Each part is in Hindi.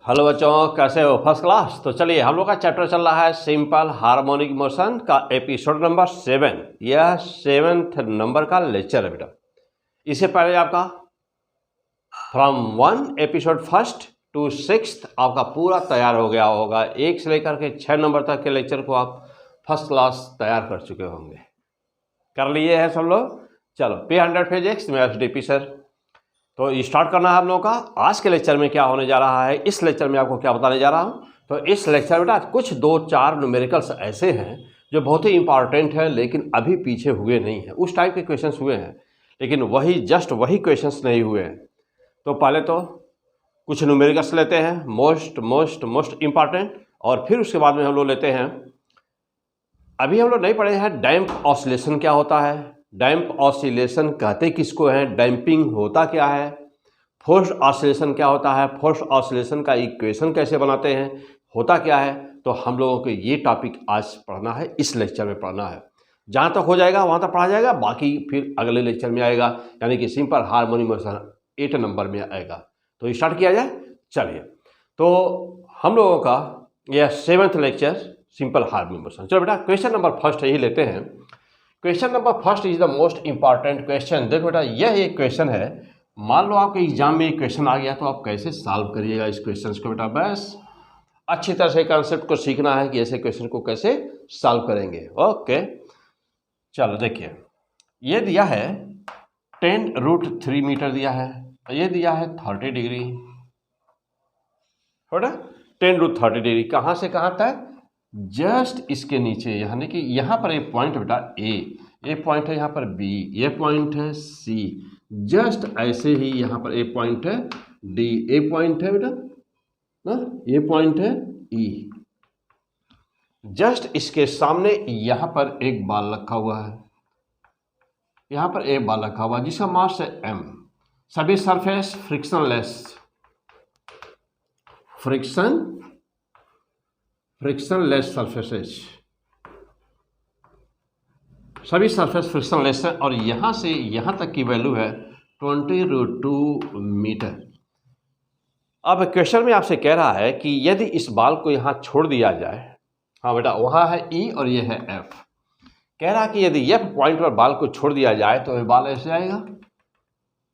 हेलो बच्चों, कैसे हो? First class. तो चलिए, हम लोग का चैप्टर चल रहा है सिंपल हार्मोनिक मोशन का एपिसोड नंबर 7। यह 7th नंबर का लेक्चर है बेटा। इससे पहले आपका from 1 episode first to 6th आपका पूरा तैयार हो गया होगा। 1 से लेकर के 6 नंबर तक के लेक्चर को आप फर्स्ट क्लास तैयार कर चुके होंगे। कर लिए हैं सब लोग? चलो, P100 फिजिक्स में FDP सर। तो स्टार्ट करना है हम लोगों का। आज के लेक्चर में क्या होने जा रहा है, इस लेक्चर में आपको क्या बताने जा रहा हूँ। तो इस लेक्चर में कुछ 2-4 न्यूमेरिकल्स ऐसे हैं जो बहुत ही इंपॉर्टेंट है, लेकिन अभी पीछे हुए नहीं हैं। उस टाइप के क्वेश्चंस हुए हैं, लेकिन वही क्वेश्चंस नहीं हुए हैं। तो पहले तो कुछ न्यूमेरिकल्स लेते हैं, मोस्ट इंपॉर्टेंट, और फिर उसके बाद में हम लोग लेते हैं, अभी हम लोग नहीं पढ़े हैं डैम्प ऑसिलेशन क्या होता है, डैम्प ऑसिलेशन कहते किसको हैं, डैम्पिंग होता क्या है, फोर्स्ड ऑसिलेशन क्या होता है, फोर्स्ड ऑसिलेशन का इक्वेशन कैसे बनाते हैं, होता क्या है। तो हम लोगों को ये टॉपिक आज पढ़ना है, इस लेक्चर में पढ़ना है। जहाँ तक हो जाएगा वहाँ तक पढ़ा जाएगा, बाकी फिर अगले लेक्चर में आएगा, यानी कि सिंपल हार्मोनिक मोशन 8 नंबर में आएगा। तो स्टार्ट किया जाए। चलिए, तो हम लोगों का यह 7th lecture simple harmonic motion. चलो बेटा, क्वेश्चन नंबर फर्स्ट ही लेते हैं। Question number first is the most important question. देखो बेटा, यह एक क्वेश्चन है। मान लो आपके एग्जाम में एक क्वेश्चन आ गया, तो आप कैसे सॉल्व करिएगा इस क्वेश्चन को बेटा। बस अच्छी तरह से कॉन्सेप्ट को सीखना है कि ऐसे क्वेश्चन को कैसे सॉल्व करेंगे। ओके, चलो देखिए, ये दिया है 10√3 मीटर दिया है, ये दिया है 30 डिग्री, बेटा 10√30 डिग्री। कहाँ से कहाँ तक? जस्ट इसके नीचे, यानी कि यहाँ पर एक पॉइंट बेटा ए, ये पॉइंट है यहाँ पर बी, ये पॉइंट है सी, जस्ट ऐसे ही यहाँ पर एक पॉइंट है डी, ए पॉइंट है बेटा ना, ये पॉइंट है ई। जस्ट इसके सामने यहाँ पर एक बॉल रखा हुआ है, यहाँ पर एक बॉल रखा हुआ है जिसका मास है m। सभी सरफेस फ्रिक्शनलेस सरफेसेस, सभी सरफेस फ्रिक्शनलेस है, और यहाँ से यहाँ तक की वैल्यू है 20√2 मीटर। अब क्वेश्चन में आपसे कह रहा है कि यदि इस बॉल को यहाँ छोड़ दिया जाए, हाँ बेटा, वहाँ है E और ये है F। कह रहा है कि यदि F पॉइंट पर बॉल को छोड़ दिया जाए तो ये बॉल ऐसे आएगा,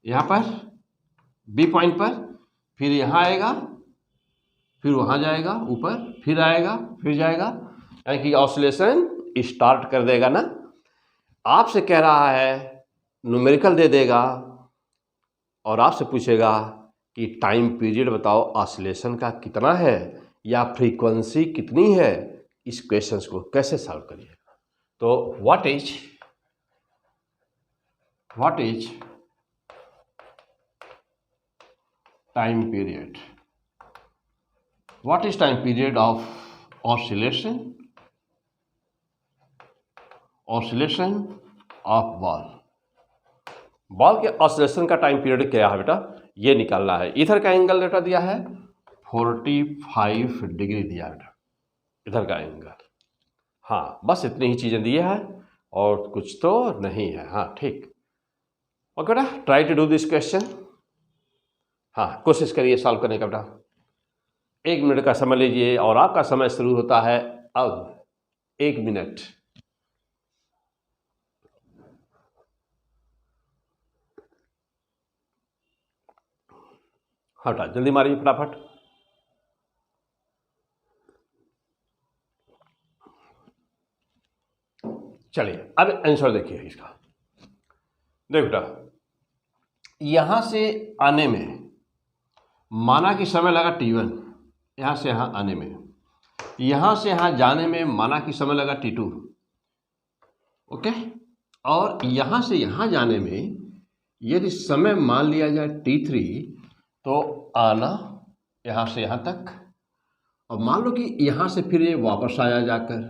यहाँ पर B पॉइंट पर, फिर यहाँ आएगा, फिर वहाँ जाएगा ऊपर, फिर आएगा, फिर जाएगा, यानी कि ऑसिलेशन स्टार्ट कर देगा ना। आपसे कह रहा है, न्यूमेरिकल दे देगा और आपसे पूछेगा कि टाइम पीरियड बताओ ऑसिलेशन का कितना है या फ्रीक्वेंसी कितनी है। इस क्वेश्चंस को कैसे सॉल्व करिएगा? तो what is time period, what is time period of oscillation of ball के ऑसिलेशन का टाइम पीरियड क्या है बेटा, ये निकालना है। इधर का एंगल बेटा दिया है 45 डिग्री दिया है बेटा, इधर का एंगल। हाँ, बस इतनी ही चीज़ें दी है और कुछ तो नहीं है। हाँ ठीक, ओके बेटा, try to do this question. हाँ, कोशिश करिए सॉल्व करने का बेटा। 1 मिनट का समय लीजिए और आपका समय शुरू होता है अब। 1 मिनट। हटा, जल्दी मारिए फटाफट। चलिए, अब आंसर देखिए इसका। देखो बेटा, यहां से आने में माना कि समय लगा T1, यहां से यहां आने में, यहां से यहां जाने में माना कि समय लगा T2, ओके। और यहां से यहां जाने में यदि समय मान लिया जाए T3, तो आना यहां से यहां तक, और मान लो कि यहां से फिर ये वापस आया जाकर,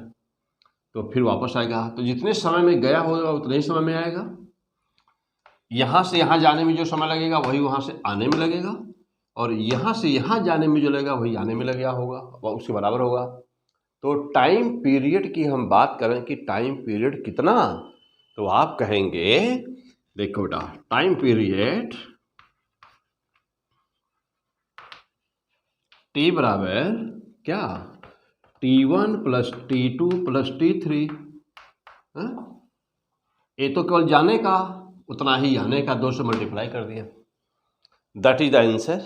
तो फिर वापस आएगा, तो जितने समय में गया होगा उतने ही समय में आएगा। यहाँ से यहाँ जाने में जो समय लगेगा वही वहाँ से आने में लगेगा, और यहाँ से यहाँ जाने में जो लगेगा वही आने में लगेगा होगा, वह उसके बराबर होगा। तो टाइम पीरियड की हम बात करें कि टाइम पीरियड कितना, तो आप कहेंगे, देखो बेटा, टाइम पीरियड टी बराबर क्या, T1 plus T2 plus T3। ये तो केवल जाने का, उतना ही आने का 2 से मल्टीप्लाई कर दिया, दैट इज द आंसर।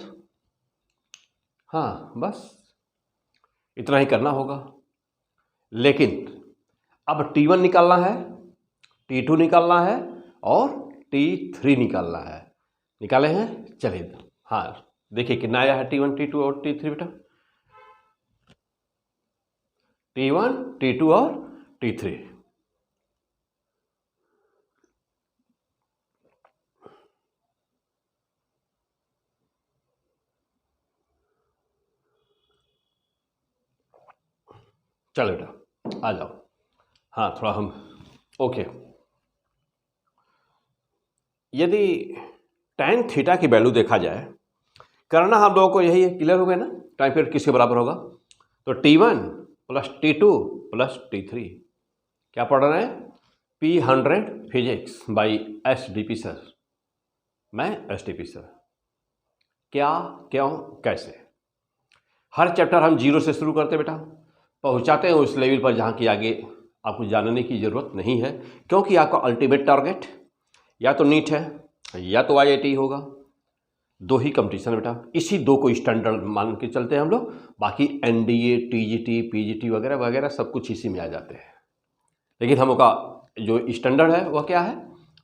हाँ बस इतना ही करना होगा। लेकिन अब T1 निकालना है, T2 निकालना है और T3 निकालना है। निकाले हैं, चलिए। हाँ देखिए कितना आया है T1 T2 और T3 बेटा, T1 T2 और T3। चलो बेटा आ जाओ। हाँ थोड़ा हम ओके। यदि tan थीटा की वैल्यू देखा जाए, करना हम लोगों को यही है, क्लियर हो गया ना, टाइम पीरियड किसके बराबर होगा, तो T1 plus T2 plus T3। क्या पढ़ रहे हैं, P100 physics by SDP sir. मैं SDP सर। क्या, क्यों, कैसे, हर चैप्टर हम जीरो से शुरू करते बेटा, पहुंचाते हैं उस लेवल पर जहाँ की आगे आपको जानने की ज़रूरत नहीं है, क्योंकि आपका अल्टीमेट टारगेट या तो नीट है या तो IIT होगा, 2 ही कंपटीशन बेटा। इसी 2 को स्टैंडर्ड मान के चलते हैं हम लोग, बाकी NDA TGT PGT वगैरह वगैरह सब कुछ इसी में आ जाते हैं। लेकिन हम लोग का जो स्टैंडर्ड है वह क्या है,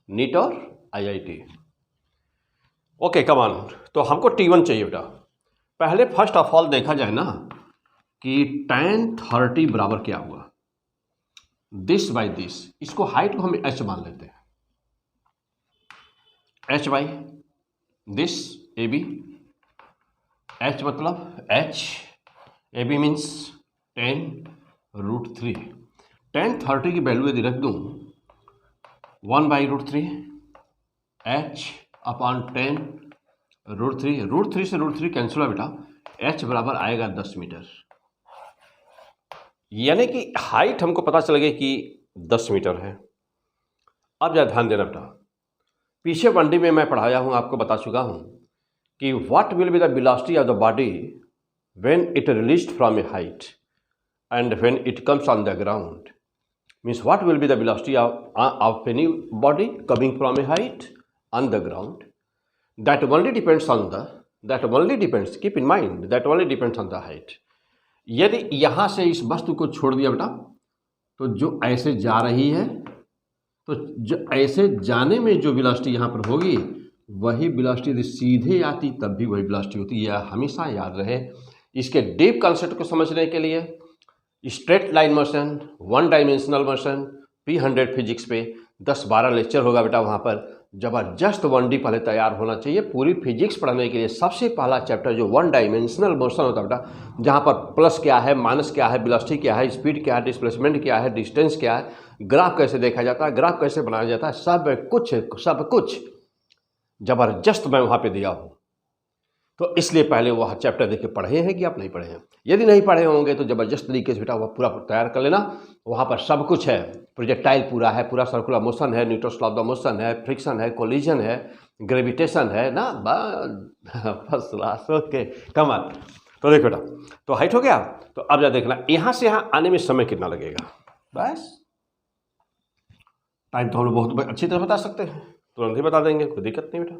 नीट और IIT। ओके कमान, तो हमको T1 चाहिए बेटा। पहले फर्स्ट ऑफ ऑल देखा जाए ना कि tan 30 बराबर क्या हुआ, दिस बाई दिस, इसको हाइट को हम h मान लेते हैं, h by this AB, h मतलब h, AB मीन्स 10√3। tan 30 की वैल्यू यदि रख दूँ 1/√3 h अपॉन 10√3, √3 से √3 कैंसिल हुआ बेटा, h बराबर आएगा 10 मीटर। यानी कि हाइट हमको पता चल गई कि 10 मीटर है। अब ज़रा ध्यान देना बेटा, पीछे 1D में मैं पढ़ाया हूँ, आपको बता चुका हूँ कि what will be the velocity of the body when it released from A height and when it comes on the ground, means what will be the velocity of any body coming from A height on the ground, that only depends on the, that only depends, keep in mind that only depends on the height. यदि यहाँ से इस वस्तु को छोड़ दिया बेटा, तो जो ऐसे जा रही है, तो जो ऐसे जाने में जो वेलोसिटी यहाँ पर होगी वही वेलोसिटी यदि सीधे आती तब भी वही वेलोसिटी होती है। यह हमेशा याद रहे। इसके डीप कॉन्सेप्ट को समझने के लिए straight line motion, 1 dimensional motion, P100 physics पे 10-12 लेक्चर होगा बेटा। वहाँ पर ज़बरदस्त 1D पहले तैयार होना चाहिए। पूरी फिजिक्स पढ़ने के लिए सबसे पहला चैप्टर जो 1 डायमेंशनल मोशन होता है बेटा, जहाँ पर प्लस क्या है, माइनस क्या है, वेलोसिटी क्या है, स्पीड क्या है, डिस्प्लेसमेंट क्या है, डिस्टेंस क्या है, ग्राफ कैसे देखा जाता है, ग्राफ कैसे बनाया जाता है, सब कुछ ज़बरदस्त मैं वहाँ पर दिया हूँ। तो इसलिए पहले वह चैप्टर देख के पढ़े हैं कि आप नहीं पढ़े हैं। यदि नहीं पढ़े होंगे तो ज़बरदस्त तरीके से बेटा वह पूरा तैयार कर लेना। वहाँ पर सब कुछ है, प्रोजेक्टाइल पूरा है, पूरा सर्कुलर मोशन है, Newton's law of the motion है, फ्रिक्शन है, कोलिजन है, ग्रेविटेशन है ना, फर्स्ट क्लास। ओके कमाल। तो देखो बेटा, तो हाइट हो गया। तो अब जा देखना यहाँ से यहाँ आने में समय कितना लगेगा। बस टाइम तो हम लोग बहुत अच्छी तरह बता सकते हैं, तुरंत ही बता देंगे, कोई दिक्कत नहीं बेटा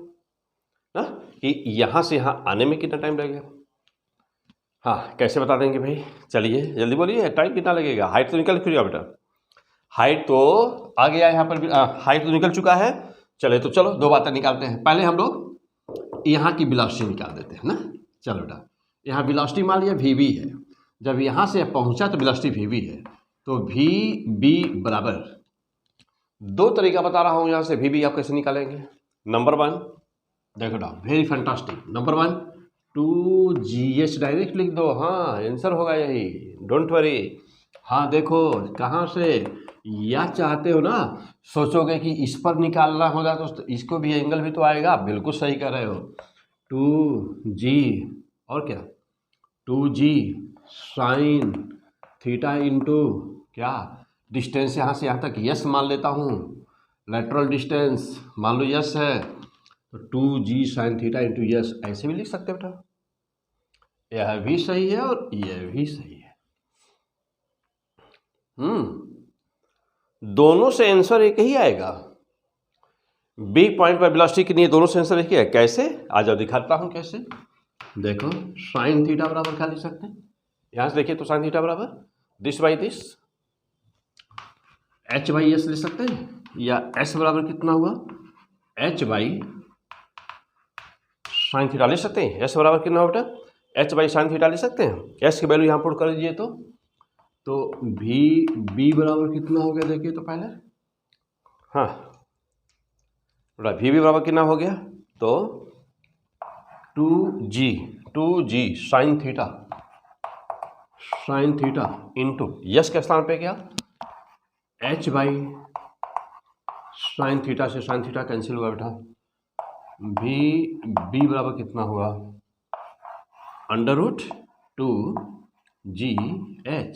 ना, कि यहाँ से यहाँ आने में कितना टाइम लगेगा। हाँ कैसे बता देंगे भाई, चलिए जल्दी बोलिए, टाइम कितना लगेगा। हाइट तो निकल चुका बेटा, हाइट तो आ गया यहाँ पर भी, हाइट तो निकल चुका है। चले तो चलो 2 बातें निकालते हैं। पहले हम लोग यहाँ की वेलोसिटी निकाल देते हैं ना। चलो बेटा, यहाँ वेलोसिटी मान लिया VB है, जब यहाँ से पहुँचा तो वेलोसिटी VB है, तो VB बराबर 2 तरीका बता रहा हूँ यहाँ से VB आप कैसे निकालेंगे। नंबर 1 देखो ना, very fantastic. Number 1 2GH direct लिख दो। हाँ आंसर होगा यही, डोंट वरी। हाँ देखो कहाँ से या चाहते हो ना, सोचोगे कि इस पर निकालना होगा तो इसको भी एंगल भी तो आएगा। बिल्कुल सही कर रहे हो। 2G और क्या, 2G साइन थीटा इंटू क्या, डिस्टेंस यहाँ से यहाँ तक यस मान लेता हूँ, लेटरल डिस्टेंस मान लो यस है, तो 2G sign theta into yes ऐसे भी लिख सकते हो बेटा। यह भी सही है और यह भी सही है। दोनों से आंसर एक ही आएगा। बी पॉइंट पर वेलोसिटी कितनी है, दोनों से आंसर एक ही है। कैसे, आ जाओ दिखाता हूं कैसे। देखो साइन थीटा बराबर क्या लिख सकते हैं, यहां से देखिए तो साइन थीटा बराबर this by this, H by S ले सकते हैं, या एस बराबर कितना हुआ एच बाई साइन थीटा ले सकते हैं। एस बराबर कितना बेटा, एच बाई साइन थीटा ले सकते हैं। एस की वैल्यू यहाँ पुट कर दीजिए तो भी बी बराबर कितना हो गया देखिए तो पहले, हाँ बेटा भी बराबर कितना हो गया, तो 2g sign theta into yes के स्थान पे क्या, एच बाई साइन थीटा से साइन थीटा कैंसिल हुआ बेटा, बी बराबर कितना हुआ √2gh।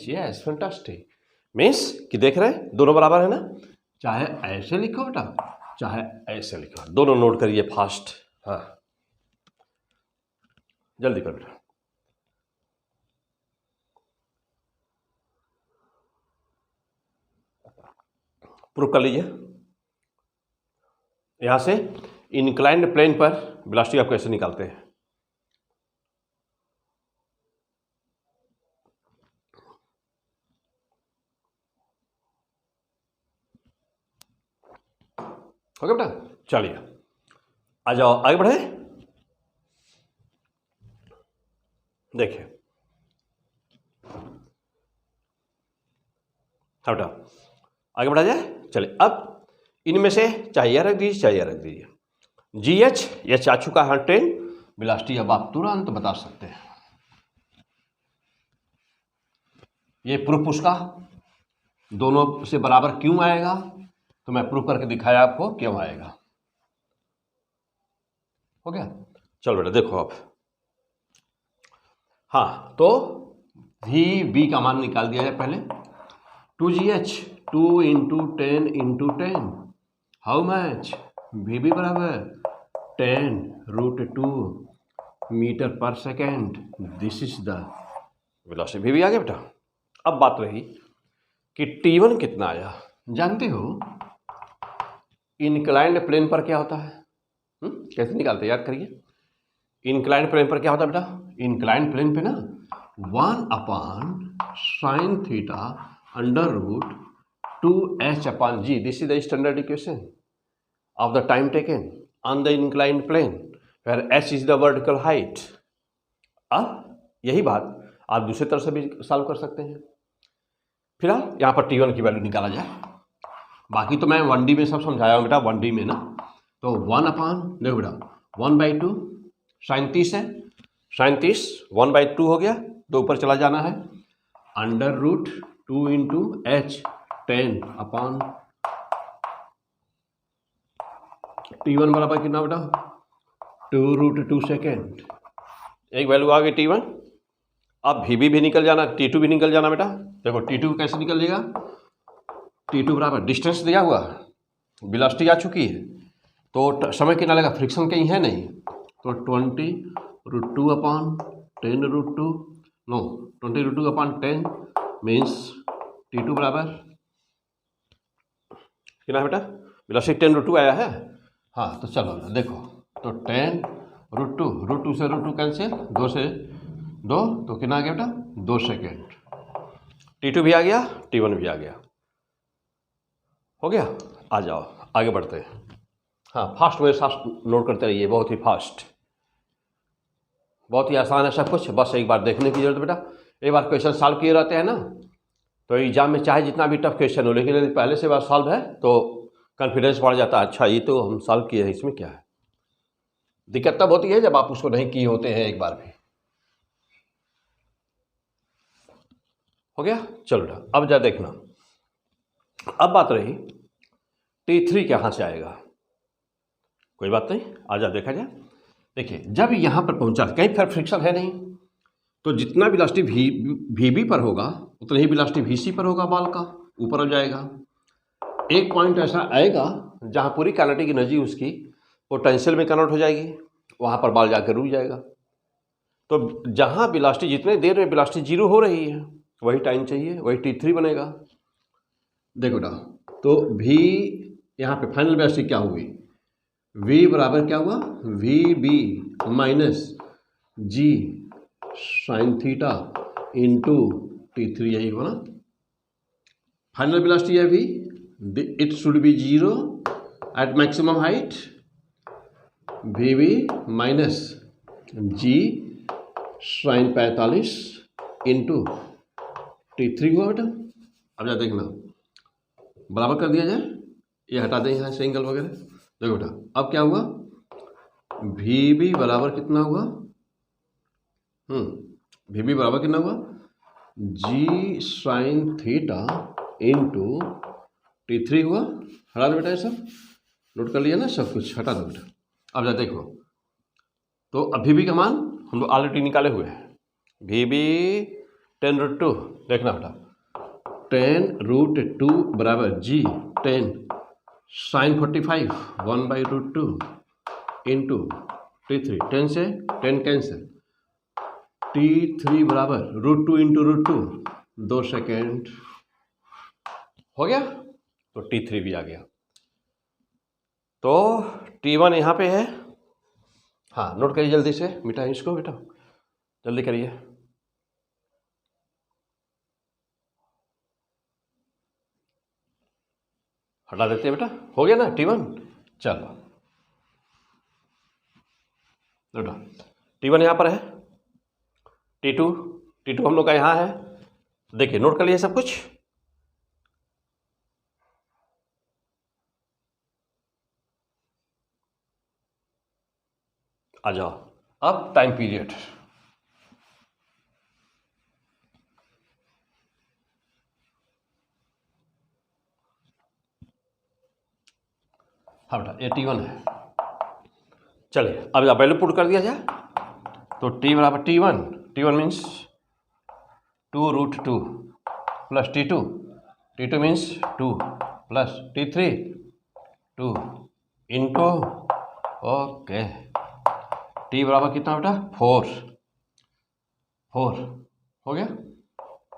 यस फैंटास्टिक, मीन्स कि देख रहे हैं दोनों बराबर है ना, चाहे ऐसे लिखो बेटा चाहे ऐसे लिखो, दोनों नोट करिए फास्ट। हाँ जल्दी कर बेटा, प्रूफ कर लीजिए। यहां से इंक्लाइंड प्लेन पर वेलोसिटी आप कैसे निकालते हैं। ओके बेटा, चलिए आ जाओ आगे बढ़े। देखिए हाँ बेटा आगे बढ़ा जाए। चलिए अब इनमें से चाहिए रख दीजिए, जी एच आ चुका है 10, वेलोसिटी अब आप तुरंत बता सकते हैं। ये प्रूफ उसका दोनों से बराबर क्यों आएगा, तो मैं प्रूफ करके दिखाया आपको क्यों आएगा। हो गया, चलो बेटा देखो अब, हाँ तो भी बी का मान निकाल दिया जाए पहले, 2gh 2 × 10 × 10 how much, we B बराबर 10√2 metre per second, this is the velocity. V B आ गया बेटा। अब बात रही कि T1 कितना आया। जानते हो इंक्लाइंड प्लेन पर क्या होता है, कैसे निकालते हैं याद करिए। इंक्लाइंड प्लेन पर क्या होता है बेटा, इंक्लाइंड प्लेन पे ना 1/sin theta √2h/g, this is the standard equation of the time taken on the inclined plane where h is the vertical height। अब यही बात आप दूसरी तरह से भी सॉल्व कर सकते हैं। फिलहाल यहाँ पर T1 की वैल्यू निकाला जाए, बाकी तो मैं 1D में सब समझाया हूँ बेटा, 1D में ना तो 1/, देखो बेटा 1/2 साइन 30 है, साइन 30 1/2 हो गया, तो ऊपर चला जाना है, √2 × h 10/, T1 बराबर कितना बेटा 2√2 सेकेंड, एक वैल्यू आ गई T1। अब VB भी निकल जाना, T2 भी निकल जाना बेटा। देखो T2 कैसे निकल जाएगा, T2 बराबर डिस्टेंस दिया हुआ, वेलोसिटी आ चुकी है, तो समय कितना लगेगा, फ्रिक्शन कहीं है नहीं, तो 20√2/10 मीन्स T2 बराबर कितना है बेटा, वेलोसिटी 10√2 आया है। हाँ तो चलो देखो, तो 10√2 से √2 कैंसिल, 2 से 2 तो कितना आ गया बेटा 2 सेकेंड। T2 भी आ गया, T1 भी आ गया, हो गया। आ जाओ आगे बढ़ते हैं। हाँ फास्ट मेरे साथ नोट करते रहिए, बहुत ही फास्ट, बहुत ही आसान है सब कुछ, बस एक बार देखने की जरूरत बेटा। एक बार क्वेश्चन सॉल्व किए रहते हैं ना, तो एग्जाम में चाहे जितना भी टफ क्वेश्चन हो, लेकिन यदि पहले से बार सॉल्व है तो कॉन्फिडेंस बढ़ जाता है, अच्छा ये तो हम सॉल्व किए हैं, इसमें क्या है। दिक्कत तब होती है जब आप उसको नहीं किए होते हैं एक बार भी। हो गया, चलो बेटा अब जा देखना। अब बात रही T3 कहाँ से आएगा, कोई बात नहीं, आ जा देखा जाए। देखिए जब यहाँ पर पहुँचा, कहीं फिर फ्रिक्शन है नहीं, तो जितना वेलोसिटी VB पर होगा उतना ही वेलोसिटी VC पर होगा, बॉल का ऊपर हो जाएगा। एक पॉइंट ऐसा आएगा जहाँ पूरी काइनेटिक एनर्जी उसकी पोटेंशियल में कन्वर्ट हो जाएगी, वहाँ पर बॉल जाकर रुक जाएगा। तो तो जहाँ वेलोसिटी जितने देर में वेलोसिटी जीरो हो रही है वही टाइम चाहिए, वही t3 बनेगा। देखो बेटा, तो v यहाँ पे फाइनल वेलोसिटी क्या हुई, v बराबर क्या हुआ, V B minus G sine theta into t3, यही हुआ ना। फाइनल वेलोसिटी है v, it should be zero at maximum height, V B minus G sine 45 into t3 हुआ बेटा। अब जा देखना, बराबर कर दिया जाए, ये हटा दें यहाँ से एंगल वगैरह। देखो बेटा, अब क्या हुआ, वी बी बराबर कितना हुआ, वी बी बराबर कितना हुआ, जी साइन थीटा इंटू t3 हुआ। हटा दो बेटा, ये सब नोट कर लिया ना, सब कुछ हटा दो बेटा। अब जा देखो, तो अब वी बी का मान हम लोग ऑलरेडी निकाले हुए हैं, वी बी 10√2, देखना बेटा 10√2 बराबर जी 10 साइन 45 1/√2 इंटू t3, 10 से 10 कैंसिल, t3 बराबर √2 इंटू √2, 2 सेकेंड हो गया, तो t3 भी आ गया। तो t1 यहाँ पे है, हाँ नोट करिए जल्दी से, मिटाइए इसको बेटा, जल्दी करिए। हटा देते हैं बेटा, हो गया ना t1। चलो बेटा, t1 यहाँ पर है, t2 हम लोग का यहाँ है। देखिए नोट कर लिए सब कुछ। आ जाओ, अब टाइम पीरियड। हाँ बेटा, ये t1 है। चलिए अब वैल्यू पुट कर दिया जाए, तो t बराबर t1 means 2√2 plus t2 means 2 plus t3 2 into, okay, t बराबर कितना बेटा 4 हो गया,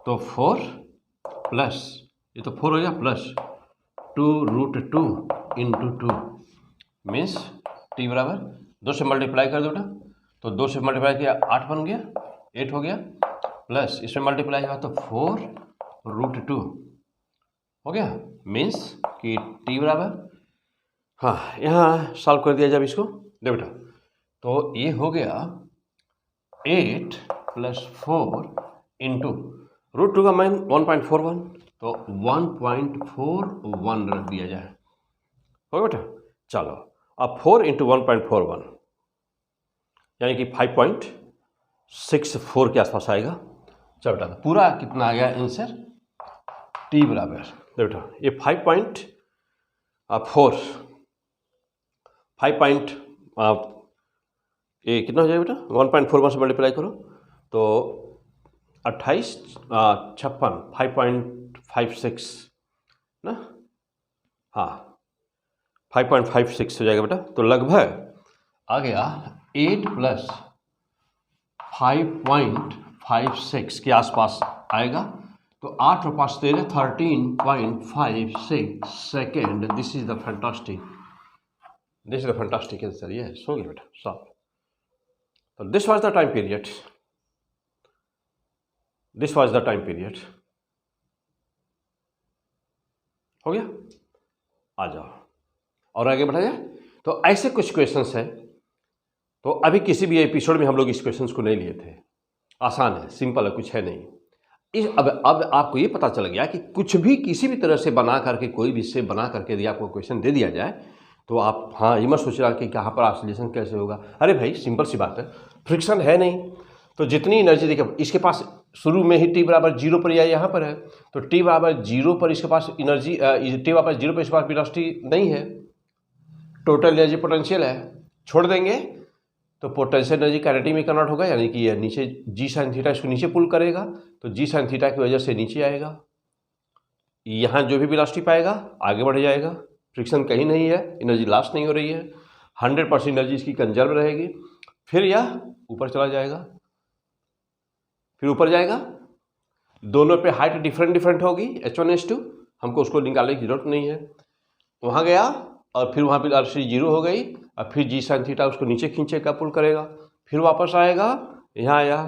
तो 4 प्लस, ये तो 4 हो गया, प्लस 2√2 इंटू 2 मीन्स t बराबर 2 से मल्टीप्लाई कर दो बेटा, तो 2 से मल्टीप्लाई किया 8 बन गया, 8 हो गया, प्लस इसमें मल्टीप्लाई हुआ तो 4√2 हो गया, मीन्स कि t बराबर, हाँ यहाँ सॉल्व कर दिया जब इसको, दे बेटा, तो ये हो गया 8 प्लस 4 इंटू √2 का मान 1.41, तो 1.41 रख दिया जाए, हो बेटा। चलो अब 4 इंटू 1.41 यानी कि 5.64 के आसपास आएगा। चलो बेटा, पूरा कितना आ गया आंसर, t बराबर, बेटा ये 5.4 ये कितना हो जाएगा बेटा, 1.41 से मल्टीप्लाई करो तो 28 56 5.56 ना, हाँ 5.56 हो जाएगा बेटा, तो लगभग आ गया 8 प्लस 5.56 के आसपास आएगा, तो 8 और 5 13 13.56 second. This is the fantastic answer, ये हो गया बेटा सॉल्व। तो this was the time period, हो गया। आ जाओ और आगे बढ़ा जाए। तो ऐसे कुछ क्वेश्चंस हैं, तो अभी किसी भी एपिसोड में हम लोग इस क्वेश्चंस को नहीं लिए थे, आसान है, सिंपल है, कुछ है नहीं। अब आपको ये पता चल गया कि कुछ भी किसी भी तरह से बना करके, कोई भी शेप बना करके यदि आपको क्वेश्चन दे दिया जाए तो आप हाँ ये मत सोच रहा कि कहाँ पर ऑसिलेशन कैसे होगा। अरे भाई सिंपल सी बात है, फ्रिक्शन है नहीं, तो जितनी एनर्जी देखिए इसके पास शुरू में ही t बराबर 0 पर या यहाँ पर है, तो t बराबर 0 पर इसके पास एनर्जी, t बराबर 0 पर इसके पास वेलोसिटी नहीं है, टोटल एनर्जी पोटेंशियल है, छोड़ देंगे तो पोटेंशियल एनर्जी काइनेटिक में कन्वर्ट होगा, यानी कि यह नीचे जी साइन थीटा इसको नीचे पुल करेगा, तो जी साइन थीटा की वजह से नीचे आएगा, यहाँ जो भी वेलोसिटी पाएगा आगे बढ़ जाएगा, फ्रिक्शन कहीं नहीं है, एनर्जी लॉस नहीं हो रही है, 100% एनर्जी इसकी कंजर्व रहेगी, फिर यह ऊपर चला जाएगा, फिर ऊपर जाएगा, दोनों पे हाइट डिफरेंट होगी H1 H2, हमको उसको निकालने की जरूरत नहीं है। वहाँ गया और फिर वहाँ पे वेलोसिटी 0 हो गई और फिर जी साइन थीटा उसको नीचे खींचेगा, पुल करेगा, फिर वापस आएगा, यहाँ आया,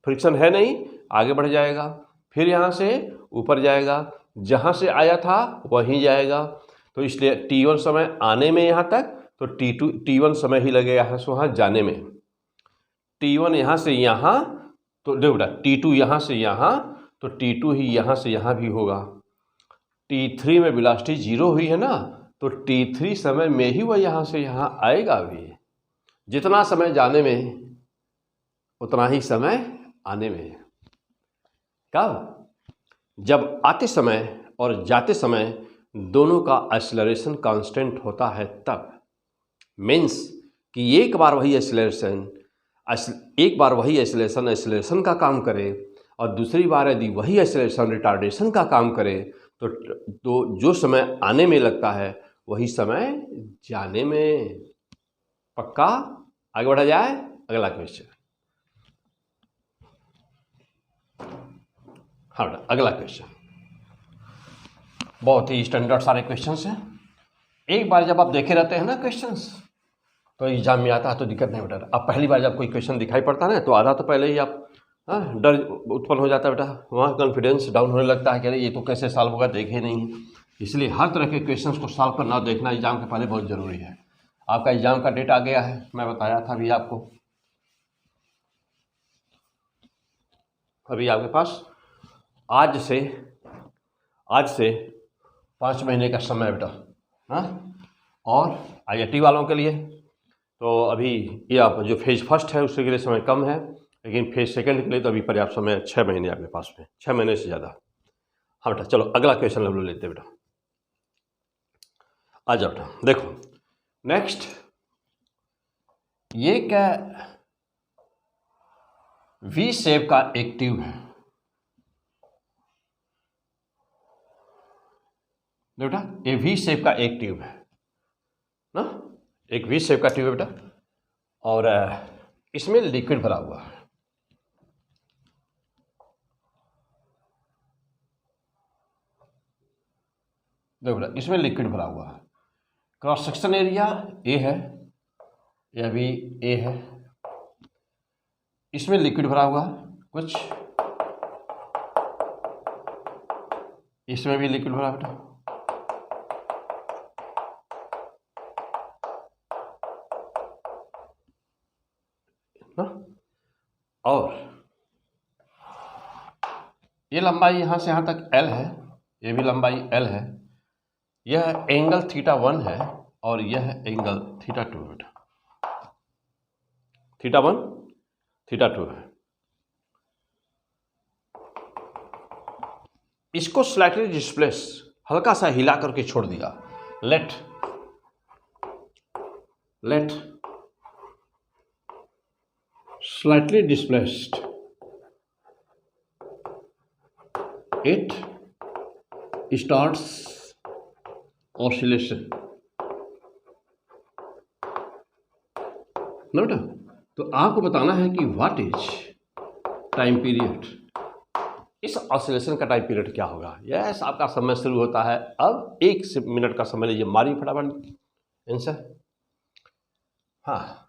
फ्रिक्शन है नहीं, आगे बढ़ जाएगा, फिर यहाँ से ऊपर जाएगा, जहाँ से आया था वहीं जाएगा। तो इसलिए T1 समय आने में यहाँ तक, तो T1 समय ही लगेगा यहाँ से वहाँ जाने में। T1 यहाँ से यहाँ, तो देखो बेटा T2 यहाँ से यहाँ, तो T2 ही यहाँ से यहाँ भी होगा। T3 में वेलोसिटी 0 हुई है ना, तो T3 समय में ही वह यहाँ से यहाँ आएगा भी। जितना समय जाने में उतना ही समय आने में। कब? जब आते समय और जाते समय दोनों का एक्सेलरेशन कांस्टेंट होता है तब। मीन्स कि एक बार वही एक्सेलरेशन का काम करे और दूसरी बार यदि वही एक्सेलरेशन रिटार्डेशन का काम करे तो जो समय आने में लगता है वही समय जाने में। पक्का? आगे बढ़ा जाए, अगला क्वेश्चन। हाँ, अगला क्वेश्चन बहुत ही स्टैंडर्ड सारे क्वेश्चंस हैं। एक बार जब आप देखे रहते हैं ना क्वेश्चंस, तो एग्जाम में आता है तो दिक्कत नहीं बेटा। अब पहली बार जब कोई क्वेश्चन दिखाई पड़ता है ना, तो आधा तो पहले ही आप डर उत्पन्न हो जाता है बेटा, वहाँ कॉन्फिडेंस डाउन होने लगता है कि अरे ये तो कैसे सॉल्व होगा, देखे नहीं। इसलिए हर तरह के क्वेश्चंस को सॉल्व करना देखना एग्जाम के पहले बहुत ज़रूरी है। आपका एग्जाम का डेट आ गया है, मैं बताया था अभी आपको। अभी आपके पास आज से 5 महीने का समय है बेटा। हाँ, और IIT वालों के लिए तो अभी ये आप जो फेज फर्स्ट है उसके लिए समय कम है, लेकिन फेज सेकंड के लिए तो अभी पर्याप्त समय 6 महीने आपके पास में, 6 महीने से ज़्यादा। हाँ बेटा, चलो अगला क्वेश्चन हम लोग लेते हैं बेटा। आ जाओ बेटा, देखो नेक्स्ट, ये क्या V शेप का एक ट्यूब है बेटा, ये V शेप का एक ट्यूब है ना, एक V शेप का ट्यूब है बेटा, और इसमें लिक्विड भरा हुआ है। देखो बेटा, इसमें लिक्विड भरा हुआ है। क्रॉस सेक्शन एरिया A है, यह भी A है, इसमें लिक्विड भरा हुआ है कुछ, इसमें भी लिक्विड भरा बेटा, ना, और ये लंबाई यहाँ से यहाँ तक L है, ये भी लंबाई L है, यह एंगल θ1 है और यह एंगल θ2 बेटा, θ1 θ2 है। इसको स्लाइटली डिस्प्लेस, हल्का सा हिला करके छोड़ दिया। Let slightly displaced, it starts oscillation ना बेटा। तो आपको बताना है कि व्हाट इज टाइम पीरियड, इस ऑसिलेशन का टाइम पीरियड क्या होगा। यस, आपका समय शुरू होता है अब। 1 मिनट का समय लीजिए, मारिए फटाफट आंसर। हाँ,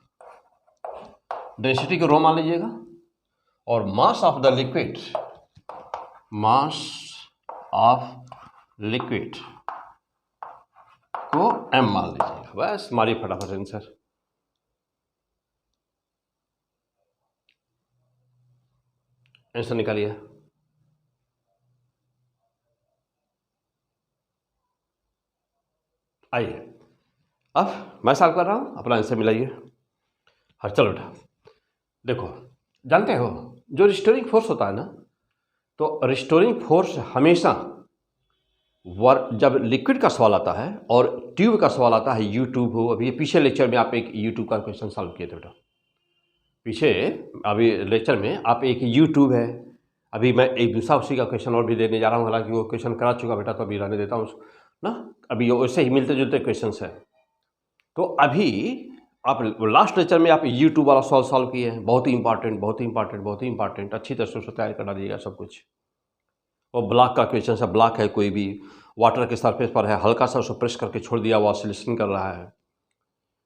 डेंसिटी को रो मान लीजिएगा और mass of the liquid, mass of liquid को m मान लीजिएगा। बस मारिए फटाफट आंसर। आंसर निकालिए। आइए, अब मैं सॉल्व कर रहा हूं, अपना आंसर मिलाइए। हाँ चलो बेटा, देखो जानते हो जो रिस्टोरिंग फोर्स होता है ना, तो रिस्टोरिंग फोर्स हमेशा जब लिक्विड का सवाल आता है और ट्यूब का सवाल आता है, यूट्यूब हो, अभी पीछे लेक्चर में आप एक यूट्यूब का क्वेश्चन सॉल्व किए थे बेटा, पीछे अभी लेक्चर में आप एक यूट्यूब है, अभी मैं एक दूसरा उसी का क्वेश्चन और भी देने जा रहा हूँ, हालांकि वो क्वेश्चन करा चुका बेटा, तो अभी रहने देता हूँ ना, अभी वैसे ही मिलते जुलते क्वेश्चन है। तो अभी आप लास्ट लेक्चर में आप YouTube वाला सॉल्व किए हैं, बहुत ही इंपॉर्टेंट, बहुत ही इंपॉर्टेंट, बहुत ही इंपॉर्टेंट, अच्छी तरह से उसको तैयार करा दीजिएगा सब कुछ। और ब्लॉक का क्वेश्चन है, ब्लॉक है, कोई भी वाटर के सरफेस पर है, हल्का सा उसको प्रेस करके छोड़ दिया, वो ऑसिलेशन कर रहा है,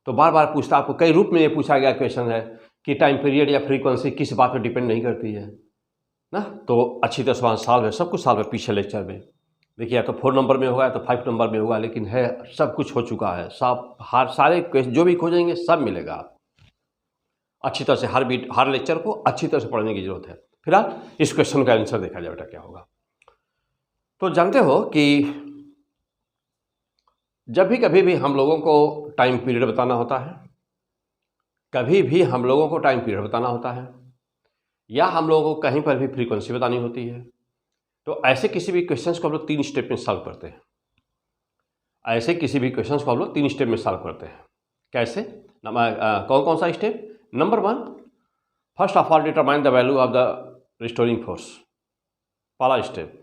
तो बार बार पूछता, आपको कई रूप में ये पूछा गया क्वेश्चन है कि टाइम पीरियड या फ्रीक्वेंसी किस बात पर डिपेंड नहीं करती है ना। तो अच्छी तरह सवाल सॉल्व है, सब कुछ सॉल्व है पीछे लेक्चर में। देखिए, या तो 4 नंबर में होगा या तो 5 नंबर में होगा, लेकिन है सब कुछ हो चुका है, सब सारे क्वेश्चन जो भी खोजेंगे सब मिलेगा। अच्छी तरह से हर लेक्चर को अच्छी तरह से पढ़ने की जरूरत है। फिलहाल इस क्वेश्चन का आंसर देखा जाए बेटा क्या होगा। तो जानते हो कि जब भी कभी भी हम लोगों को टाइम पीरियड बताना होता है, कभी भी हम लोगों को टाइम पीरियड बताना होता है, या हम लोगों को कहीं पर भी फ्रीक्वेंसी बतानी होती है, तो ऐसे किसी भी क्वेश्चंस को हम लोग 3 स्टेप में सॉल्व करते हैं। ऐसे किसी भी क्वेश्चंस को हम लोग 3 स्टेप में सॉल्व करते हैं। कैसे? कौन कौन सा step? Number 1, first of all determine the value of the restoring force, पहला स्टेप।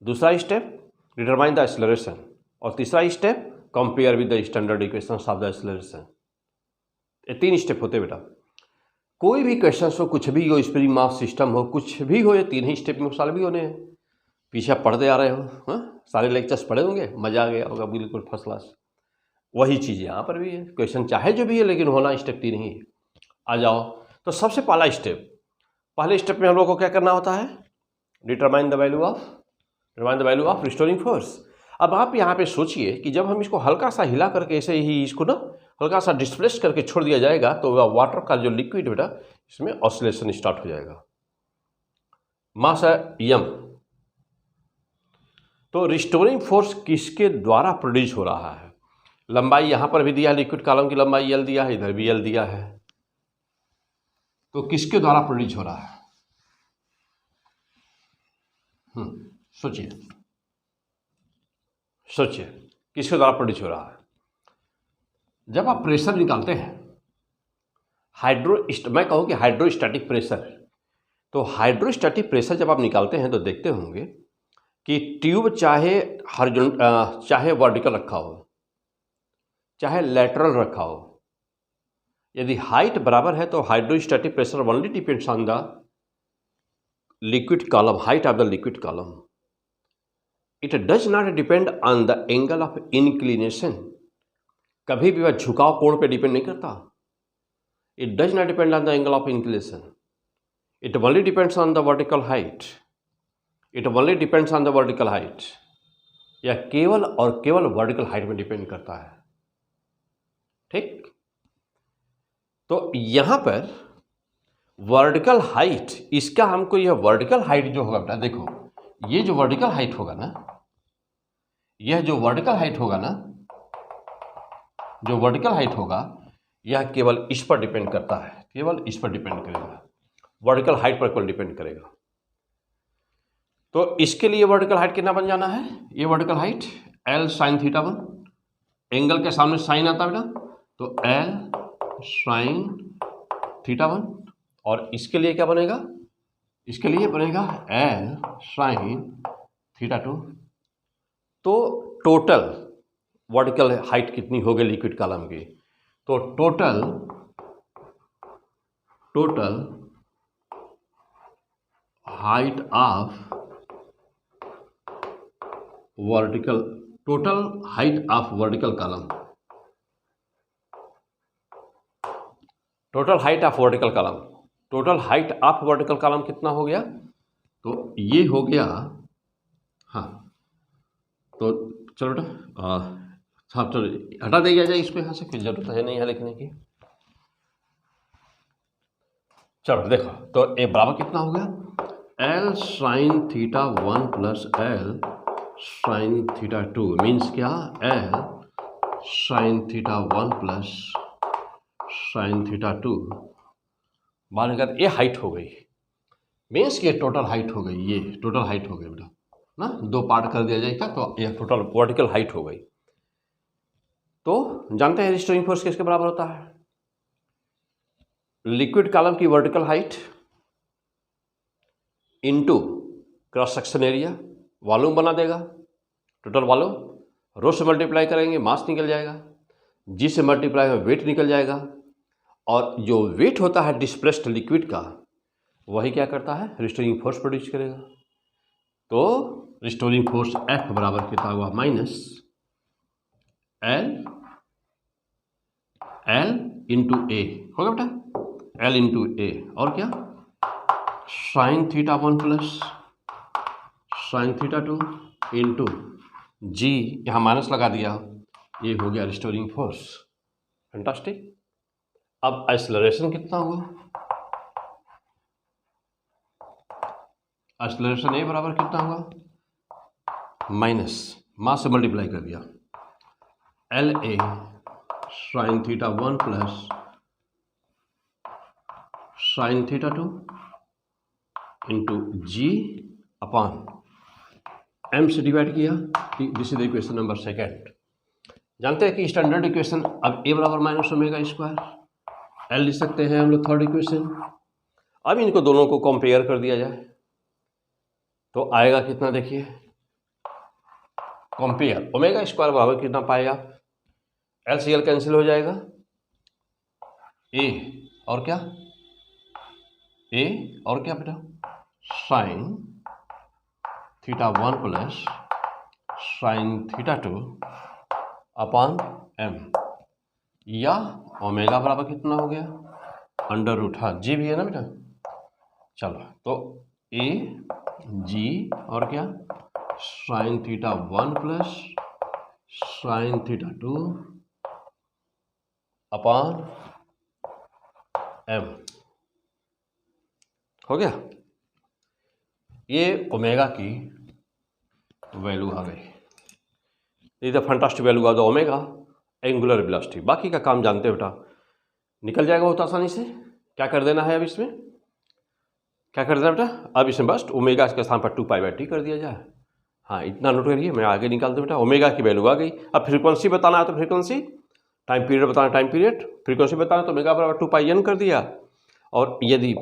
दूसरा स्टेप डिटरमाइन द एक्सेलरेशन, और तीसरा step compare with the standard equations of the acceleration. ये 3 स्टेप होते हैं बेटा। कोई भी क्वेश्चन हो, कुछ भी हो, स्प्रिंग मास सिस्टम हो, कुछ भी हो, ये 3 ही स्टेप में सॉल्व भी होने हैं। पीछे पढ़ते आ रहे हो, हाँ, सारे लेक्चर्स पढ़े होंगे, मजा आ गया होगा, बिल्कुल फर्स्ट क्लास। वही चीज़ यहाँ पर भी है, क्वेश्चन चाहे जो भी है, लेकिन होना स्टेप 3 ही है। आ जाओ, तो सबसे पहला स्टेप, पहले स्टेप में हम लोग को क्या करना होता है? Determine the value of restoring force. अब आप यहाँ पे सोचिए कि जब हम इसको हल्का सा हिला करके ऐसे ही इसको ना हल्का सा डिस्प्लेस करके छोड़ दिया जाएगा, तो वाटर का जो लिक्विड बेटा, इसमें ऑसिलेशन स्टार्ट हो जाएगा। मास है m, तो रिस्टोरिंग फोर्स किसके द्वारा प्रोड्यूस हो रहा है? लंबाई यहाँ पर भी दिया है, लिक्विड कॉलम की लंबाई L दिया है, इधर भी L दिया है, तो किसके द्वारा प्रोड्यूस हो रहा है? सोचिए किसके द्वारा प्रोड्यूस हो रहा है? जब आप प्रेशर निकालते हैं, मैं कहूँ कि हाइड्रोस्टैटिक प्रेशर, तो हाइड्रोस्टैटिक प्रेशर जब आप निकालते हैं तो देखते होंगे कि ट्यूब चाहे वर्टिकल रखा हो, चाहे लैटरल रखा हो, यदि हाइट बराबर है तो hydrostatic pressure only depends on the liquid column, height of the liquid column. It does not depend on the angle of inclination. कभी भी वह झुकाव कोण पे डिपेंड नहीं करता। It does not depend on the angle of inclination, it only depends on the vertical height. यह केवल और केवल वर्टिकल हाइट में डिपेंड करता है। ठीक, तो यहां पर वर्टिकल हाइट, इसका हमको यह वर्टिकल हाइट जो होगा बेटा, देखो ये जो वर्टिकल हाइट होगा ना, जो वर्टिकल हाइट होगा, यह केवल इस पर डिपेंड करता है, केवल इस पर डिपेंड करेगा, वर्टिकल हाइट पर केवल डिपेंड करेगा। तो इसके लिए वर्टिकल हाइट कितना बन जाना है? ये vertical height L sin θ1, angle के सामने साइन आता है बेटा, तो L sin θ1, और इसके लिए क्या बनेगा? इसके लिए बनेगा L sin θ2। तो टोटल वर्टिकल हाइट कितनी होगी लिक्विड कॉलम की? तो total height of vertical column, total height of vertical column कितना हो गया? तो ये हो गया, हाँ, तो चलो बेटा, हाँ चलो हटा दिया जाए इसको, यहाँ से कोई जरूरत है नहीं है लिखने की। चलो देखो, तो ये बराबर कितना हो गया? L sin θ1 plus L sin θ2 means क्या? L sin θ1 प्लस sin θ2 मानेगा, ये हाइट हो गई, मीन्स ये टोटल हाइट हो गई, ये टोटल हाइट हो गई बेटा ना, 2 पार्ट कर दिया जाएगा तो ये टोटल वर्टिकल हाइट हो गई। तो जानते हैं रिस्टोरिंग फोर्स किसके बराबर होता है? लिक्विड कॉलम की vertical height into cross section area, volume बना देगा, टोटल वॉल्यूम, रो से मल्टीप्लाई करेंगे मास निकल जाएगा, जी से मल्टीप्लाई में वेट निकल जाएगा, और जो वेट होता है डिस्प्लेस्ड लिक्विड का, वही क्या करता है, रिस्टोरिंग फोर्स प्रोड्यूस करेगा। तो रिस्टोरिंग फोर्स F बराबर कितना हुआ, माइनस L इंटू ए होगा बेटा, L इंटू ए, और क्या sine theta 1 plus sine theta 2 into g, यहाँ माइनस लगा दिया, ये हो गया रिस्टोरिंग फोर्स। फैंटास्टिक। अब एक्सेलरेशन कितना हुआ, एक्सेलरेशन ए बराबर कितना हुआ, माइनस मास से मल्टीप्लाई कर दिया, L A sine theta 1 plus sine theta 2 into G upon M से डिवाइड किया। This is the equation number second. जानते हैं कि स्टैंडर्ड इक्वेशन अब ए बराबर माइनस ओमेगा स्क्वायर, एल लिख सकते हैं हम लोग थर्ड इक्वेशन। अब इनको दोनों को कंपेयर कर दिया जाए तो आएगा कितना, देखिए कंपेयर ओमेगा स्क्वायर बराबर कितना पाएगा, एल सी एल कैंसिल हो जाएगा, ए और क्या, ए और क्या बेटा, sine theta 1 plus sine theta 2 upon M, या ओमेगा बराबर कितना हो गया, अंडर रूट, हाँ जी भी है ना बेटा। चलो तो ए जी और क्या sine theta 1 plus sine theta 2 upon M हो गया। ये ओमेगा की वैल्यू आ गई, is the fantastic value of the omega angular velocity. बाकी का काम जानते हो बेटा, निकल जाएगा बहुत आसानी से। क्या कर देना है अब इसमें, क्या कर देना बेटा, अब इसमें बस ओमेगा के स्थान पर 2π/t कर दिया जाए। हाँ इतना नोट करिए, मैं आगे निकाल दूँ बेटा, ओमेगा की वैल्यू आ गई। अब फ्रीक्वेंसी बताना है तो फ्रीक्वेंसी, टाइम पीरियड बताना टाइम पीरियड, फ्रीक्वेंसी बताना तो ओमेगा बराबर 2πn कर दिया, और यदि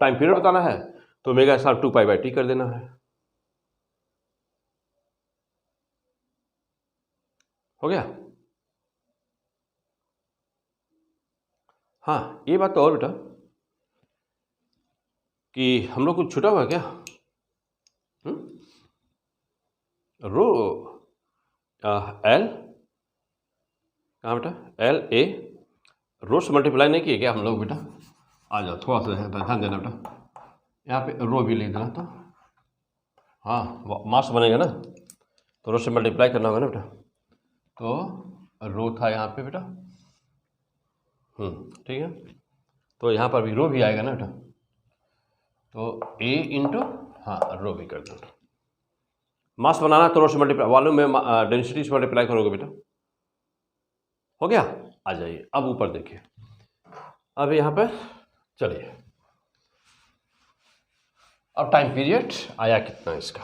टाइम पीरियड बताना है तो ओमेगा के साथ 2π/t कर देना है। हो गया। हाँ ये बात तो और बेटा कि हम लोग कुछ छूटा हुआ क्या, रो एल कहाँ बेटा, एल ए रो से मल्टीप्लाई नहीं किए क्या हम लोग बेटा, आ जाओ थोड़ा सा ध्यान देना बेटा, यहाँ पे रो भी लिख देना, तो हाँ मास बनेगा ना, तो रो से मल्टीप्लाई करना होगा ना बेटा, तो रो था यहाँ पे बेटा, ठीक है, तो यहाँ पर भी रो भी आएगा ना बेटा, तो ए इंटू हाँ रो भी कर दो। मास बनाना तो रो से मल्टीप्लाई, वॉल्यूम में डेंसिटी से मल्टीप्लाई करोगे बेटा। हो गया। आ जाइए अब ऊपर देखिए, अब यहाँ पर चलिए, अब टाइम पीरियड आया कितना इसका,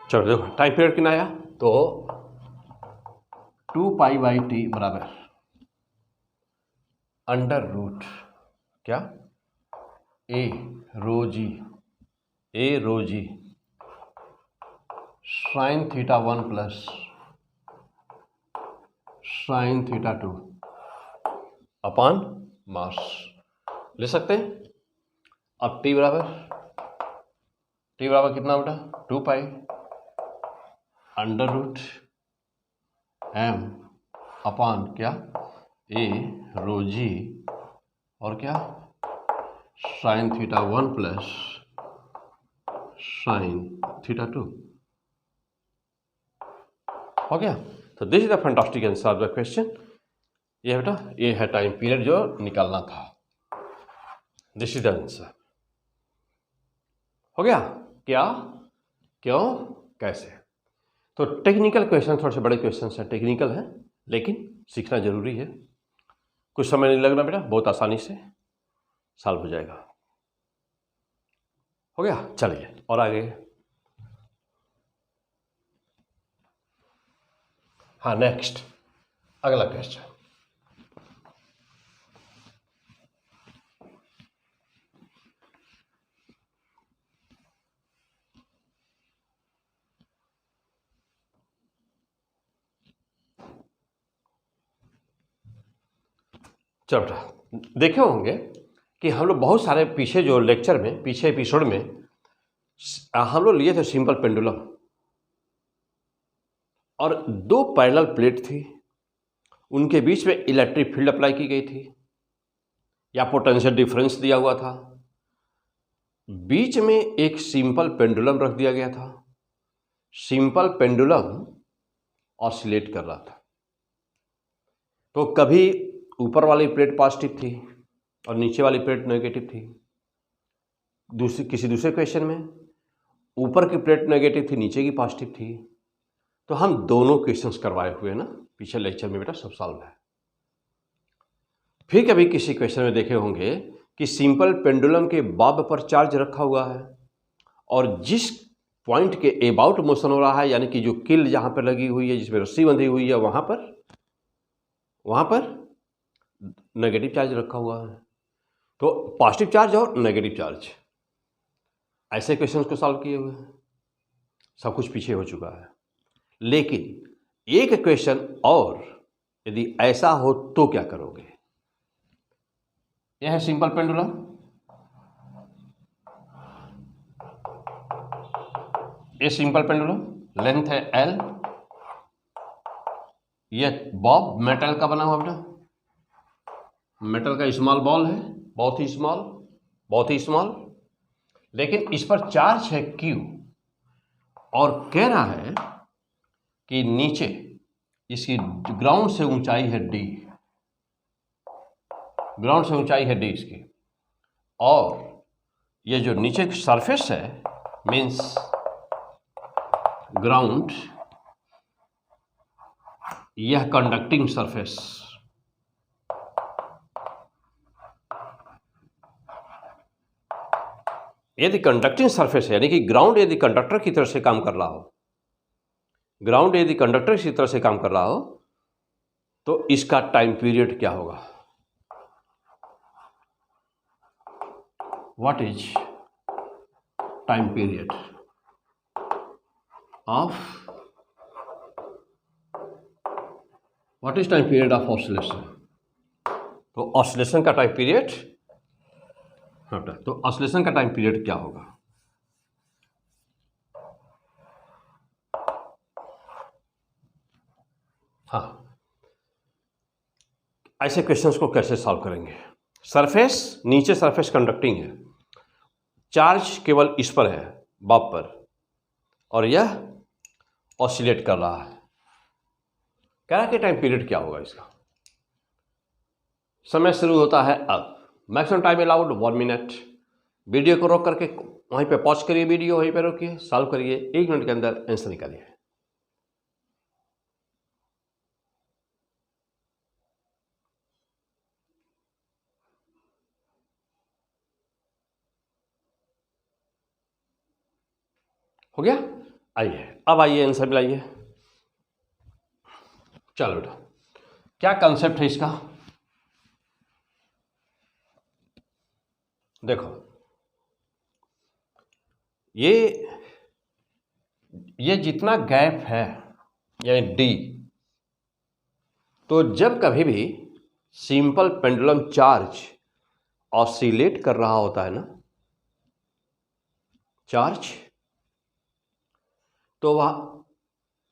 चलो देखो टाइम पीरियड कितना आया, तो 2π/t बराबर अंडर रूट क्या, a rho g sine theta 1 plus sine theta 2 upon mass ले सकते हैं। अब टी बराबर कितना बेटा, 2π अंडर रूट एम अपॉन क्या, ए रो जी और क्या sine theta 1 plus sine theta 2। हो गया। तो this is the fantastic answer of the question. ये बेटा ये है टाइम पीरियड जो निकालना था, दिस इज द आंसर। हो गया। क्या, क्यों, कैसे। तो टेक्निकल क्वेश्चन थोड़े से बड़े क्वेश्चन हैं, टेक्निकल हैं, लेकिन सीखना जरूरी है। कुछ समय नहीं लगना बेटा, बहुत आसानी से सॉल्व हो जाएगा। हो गया। चलिए और आगे, हाँ नेक्स्ट अगला क्वेश्चन। चलो बेटा, देखे होंगे कि हम लोग बहुत सारे पीछे जो लेक्चर में, पीछे एपिसोड में हम लोग लिए थे सिंपल पेंडुलम, और दो पैरेलल प्लेट थी, उनके बीच में इलेक्ट्रिक फील्ड अप्लाई की गई थी या पोटेंशियल डिफरेंस दिया हुआ था, बीच में एक सिंपल पेंडुलम रख दिया गया था। सिंपल पेंडुलम ऑसिलेट कर रहा था, तो कभी ऊपर वाली प्लेट पॉजिटिव थी और नीचे वाली प्लेट नेगेटिव थी। किसी दूसरे क्वेश्चन में ऊपर की प्लेट नेगेटिव थी, नीचे की पॉजिटिव थी। तो हम दोनों क्वेश्चंस करवाए हुए ना पीछे लेक्चर में बेटा, सब सॉल्व है। फिर कभी किसी क्वेश्चन में देखे होंगे कि सिंपल पेंडुलम के बॉब पर चार्ज रखा हुआ है और जिस पॉइंट के अबाउट मोशन हो रहा है, यानी कि जो किल जहां पर लगी हुई है, जिसमें रस्सी बंधी हुई है, वहां पर नेगेटिव चार्ज रखा हुआ है। तो पॉजिटिव चार्ज और नेगेटिव चार्ज, ऐसे क्वेश्चंस को सॉल्व किए हुए हैं। सब कुछ पीछे हो चुका है, लेकिन एक क्वेश्चन और, यदि ऐसा हो तो क्या करोगे। यह है सिंपल पेंडुलम, ये सिंपल पेंडुलम, लेंथ है L, यह बॉब मेटल का बना हुआ बेटा, मेटल का स्मॉल बॉल है, बहुत ही स्मॉल, लेकिन इस पर चार्ज है Q और कह रहा है कि नीचे इसकी ग्राउंड से ऊंचाई है D, ग्राउंड से ऊंचाई है D इसकी, और ये जो नीचे की सरफेस है मीन्स ग्राउंड, यह कंडक्टिंग सरफेस, यदि कंडक्टिंग सरफेस है, यानी कि ग्राउंड यदि कंडक्टर की तरह से काम कर रहा हो, ग्राउंड यदि कंडक्टर की तरह से काम कर रहा हो, तो इसका टाइम पीरियड क्या होगा। What is time period of oscillation. तो ऑसिलेशन का टाइम पीरियड, तो ऑसिलेशन का टाइम पीरियड क्या होगा। हाँ, ऐसे क्वेश्चंस को कैसे सॉल्व करेंगे। सरफेस, नीचे सरफेस कंडक्टिंग है, चार्ज केवल इस पर है, बॉब पर, और यह ऑसिलेट कर रहा है। कह रहा कि टाइम पीरियड क्या होगा इसका। समय शुरू होता है अब। Maximum time allowed 1 minute. Video को रोक करके वहीं पे पॉज करिए, वीडियो वहीं पे रोकिए, सॉल्व करिए, 1 मिनट के अंदर आंसर निकालिए। हो गया। आइए अब आइए आंसर मिलाइए। चलो बेटा, क्या कंसेप्ट है इसका। देखो, ये जितना गैप है यानी D, तो जब कभी भी सिंपल पेंडुलम चार्ज ऑसिलेट कर रहा होता है ना, चार्ज, तो वह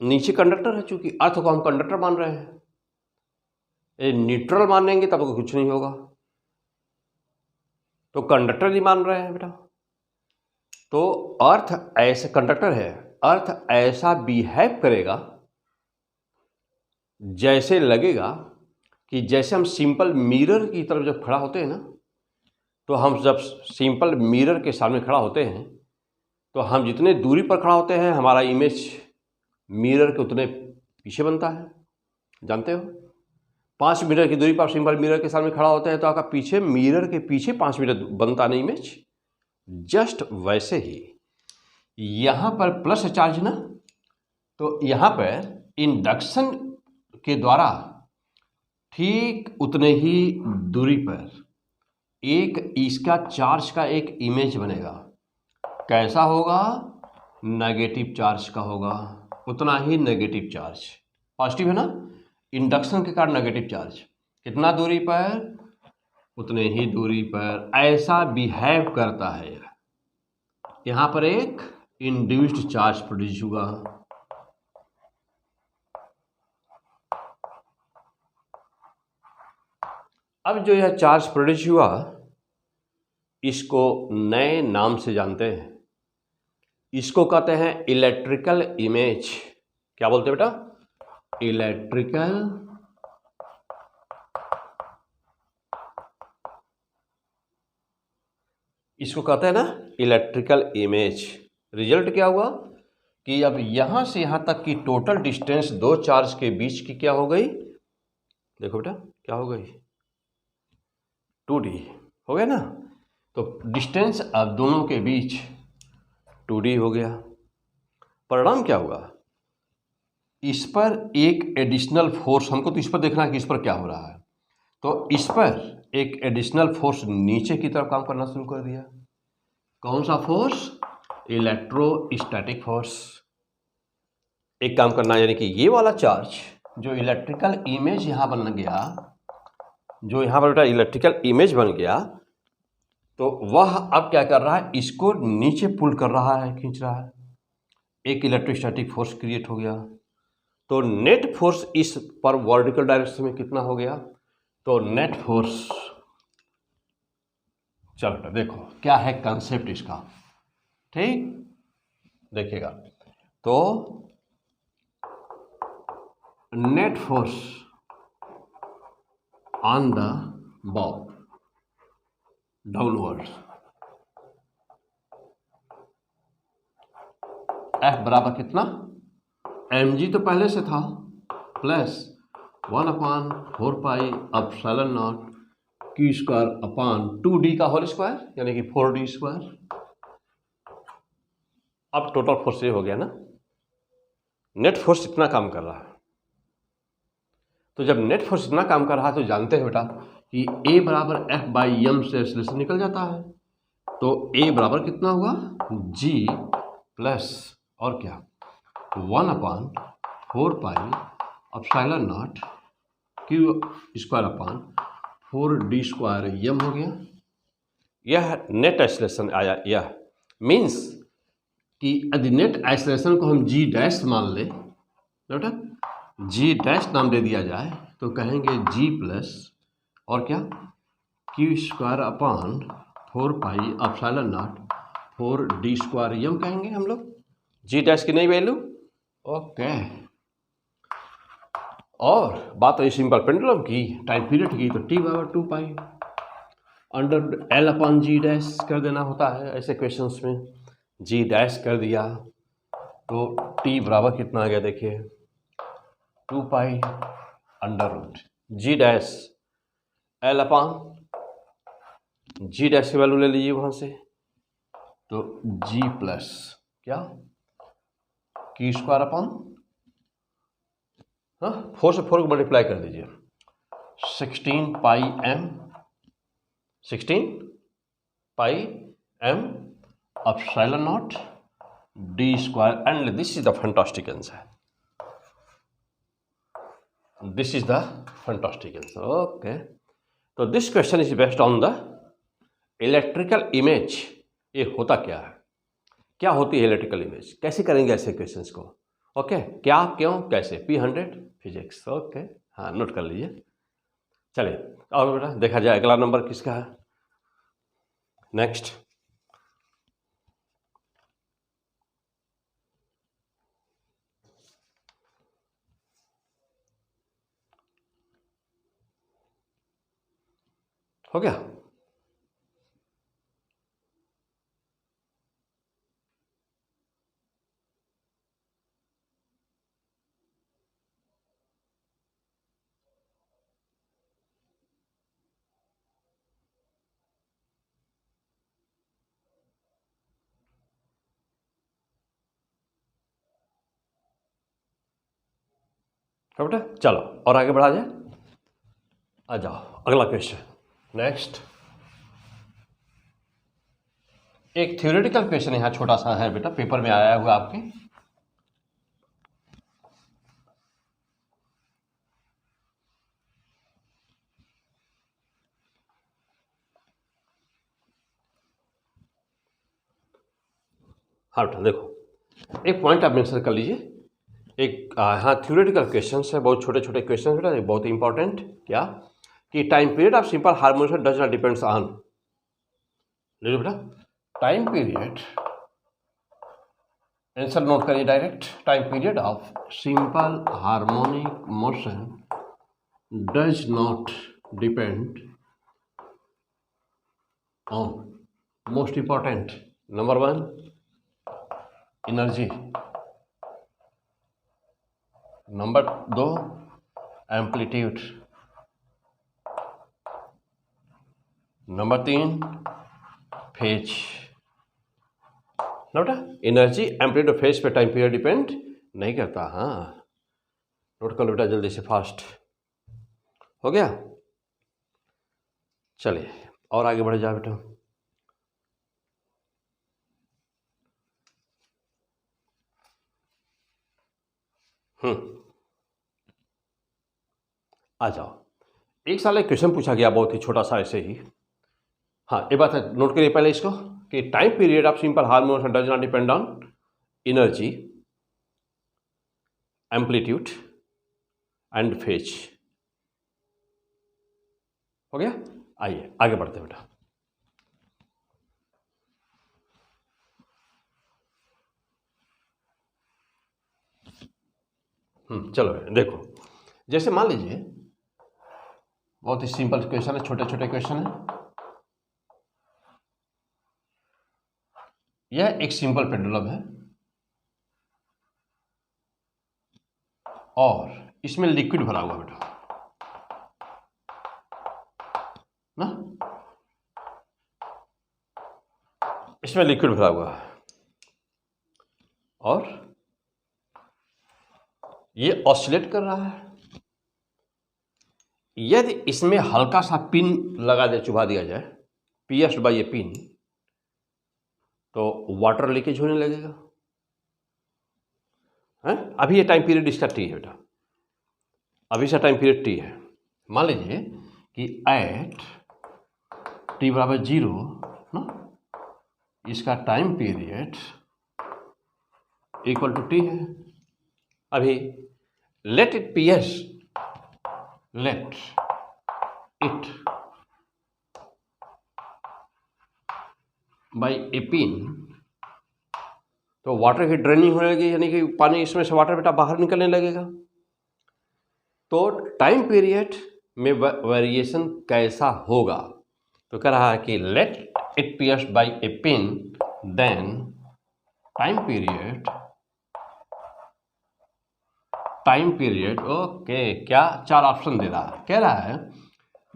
नीचे कंडक्टर है, चूंकि अर्थ को हम कंडक्टर मान रहे हैं, ये न्यूट्रल मानेंगे तब तो कुछ नहीं होगा, तो कंडक्टर ही मान रहे हैं बेटा। तो अर्थ ऐसे कंडक्टर है, अर्थ ऐसा बिहेव करेगा जैसे लगेगा कि जैसे हम सिंपल मिरर की तरफ जब खड़ा होते हैं ना, तो हम जब सिंपल मिरर के सामने खड़ा होते हैं, तो हम जितने दूरी पर खड़ा होते हैं, हमारा इमेज मिरर के उतने पीछे बनता है, जानते हो। 5 मीटर की दूरी पर सिंपल मिरर के सामने खड़ा होते हैं, तो आपका पीछे मिरर के पीछे 5 मीटर बनता नहीं इमेज। जस्ट वैसे ही यहाँ पर प्लस चार्ज ना, तो यहाँ पर इंडक्शन के द्वारा ठीक उतने ही दूरी पर एक इसका चार्ज का एक इमेज बनेगा। कैसा होगा, नेगेटिव चार्ज का होगा, उतना ही नेगेटिव चार्ज। पॉजिटिव है ना, इंडक्शन के कारण नेगेटिव चार्ज कितना दूरी पर, उतने ही दूरी पर ऐसा बिहेव करता है। यहां पर एक इंड्यूस्ड चार्ज प्रोड्यूस हुआ। अब जो यह चार्ज प्रोड्यूस हुआ इसको नए नाम से जानते हैं। इसको कहते हैं इलेक्ट्रिकल इमेज। क्या बोलते हैं बेटा? इलेक्ट्रिकल इसको कहते हैं ना इलेक्ट्रिकल इमेज। रिजल्ट क्या हुआ कि अब यहां से यहां तक की टोटल डिस्टेंस दो चार्ज के बीच की क्या हो गई? देखो बेटा क्या हो गई? 2d हो गया ना। तो डिस्टेंस अब दोनों के बीच 2d हो गया। परिणाम क्या हुआ? इस पर एक एडिशनल फोर्स, हमको तो इस पर देखना है कि इस पर क्या हो रहा है, तो इस पर एक एडिशनल फोर्स नीचे की तरफ काम करना शुरू कर दिया। कौन सा फोर्स? Electrostatic force. एक काम करना, यानी कि ये वाला चार्ज जो इलेक्ट्रिकल इमेज यहां बन गया, जो यहां पर बेटा इलेक्ट्रिकल इमेज बन गया, तो वह अब क्या कर रहा है? इसको नीचे पुल कर रहा है, खींच रहा है। एक इलेक्ट्रोस्टैटिक फोर्स क्रिएट हो गया। तो नेट फोर्स इस पर वर्टिकल डायरेक्शन में कितना हो गया? तो नेट फोर्स, चलो देखो क्या है कंसेप्ट इसका, ठीक देखिएगा। तो net force on the ball downward, F बराबर कितना? mg तो पहले से था, plus 1/4 epsilon not Q square upon 2d का होल स्क्वायर, यानी कि 4d स्क्वायर। अब टोटल फोर्स ये हो गया ना, नेट फोर्स इतना काम कर रहा है। तो जब नेट फोर्स इतना काम कर रहा है तो जानते हैं बेटा कि A बराबर F/m से एक्सेलरेशन निकल जाता है। तो A बराबर कितना हुआ? G प्लस और क्या 1/4 epsilon not Q square upon 4d square m हो गया। यह नेट एक्सेलरेशन आया। यह मीन्स कि यदि नेट एक्सेलरेशन को हम g डैश मान ले, बेटा g डैश नाम दे दिया जाए, तो कहेंगे g प्लस और क्या q square upon 4 epsilon nought 4d square यम कहेंगे हम लोग। g डैश की नहीं वैल्यू, ओके। और बात रही सिंपल पेंडुलम की, टाइम पीरियड की, तो t बराबर 2 अंडर l अपान g डैश कर देना होता है ऐसे क्वेश्चंस में। g डैश कर दिया तो t बराबर कितना आ गया? देखिए 2 under root g dash L upon g dash की वैल्यू ले लीजिए वहां से, तो जी प्लस क्या क्यू स्क्वायर अपान, हाँ 4 से 4 को मल्टीप्लाई कर दीजिए, 16 pi m epsilon nought d square, and this is the fantastic answer. This is the fantastic answer, okay. तो this question is based on the electrical image. ये होता क्या है, क्या होती है इलेक्ट्रिकल इमेज, कैसे करेंगे ऐसे क्वेश्चंस को, ओके। क्या, क्यों, कैसे, P100 फिजिक्स, ओके। हाँ नोट कर लीजिए। चलिए और बेटा देखा जाए अगला नंबर किसका है। नेक्स्ट हो गया। तो बेटा चलो और आगे बढ़ा जाए, आ जाओ अगला क्वेश्चन। नेक्स्ट एक थ्योरेटिकल क्वेश्चन यहाँ छोटा सा है बेटा, पेपर में आया हुआ आपके। हाँ बेटा देखो, एक पॉइंट आप मेंशन कर लीजिए। एक हाँ थ्योरेटिकल क्वेश्चन है, बहुत छोटे छोटे क्वेश्चन बेटा, बहुत इंपॉर्टेंट। क्या कि time period of simple harmonic does not depends on, ले लो बेटा, टाइम पीरियड, आंसर नोट करिए direct. Time period of simple harmonic motion does not depend on, most important, number 1 energy, number 2 amplitude, number 3 phase. ना बेटा, एनर्जी, एम्पलीट्यूड, फेज पे टाइम पीरियड डिपेंड नहीं करता। हाँ नोट कर लो बेटा जल्दी से, फास्ट हो गया। चलिए और आगे बढ़ जाए बेटा। आ जाओ, एक साल एक क्वेश्चन पूछा गया, बहुत ही छोटा सा ऐसे ही। हाँ ये बात है, नोट करिए पहले इसको कि time period of simple hormone does not depend on energy, amplitude and phase. हो गया, आइए आगे बढ़ते हैं बेटा। चलो देखो, जैसे मान लीजिए बहुत ही सिंपल क्वेश्चन है, छोटे छोटे क्वेश्चन है। यह एक सिंपल पेंडुलम है और इसमें लिक्विड भरा हुआ बेटा ना, इसमें लिक्विड भरा हुआ है और ये ऑसिलेट कर रहा है। यदि इसमें हल्का सा पिन लगा दे, चुभा दिया जाए, पियर्स्ड बाय ए पिन, तो वाटर लीकेज होने लगेगा। है अभी ये टाइम पीरियड इसका टी है बेटा, अभी से टाइम पीरियड टी है। मान लीजिए कि एट टी बराबर 0 ना, इसका time period equal to T है। अभी let it pierce, let it by a pin, तो वाटर की ड्रेनिंग होने लगेगी, यानी कि पानी इसमें से वाटर बेटा बाहर निकलने लगेगा। तो टाइम पीरियड में वेरिएशन कैसा होगा, तो कह रहा है कि let it pierce by a pin, then time period okay, क्या 4 ऑप्शन दे रहा है, कह रहा है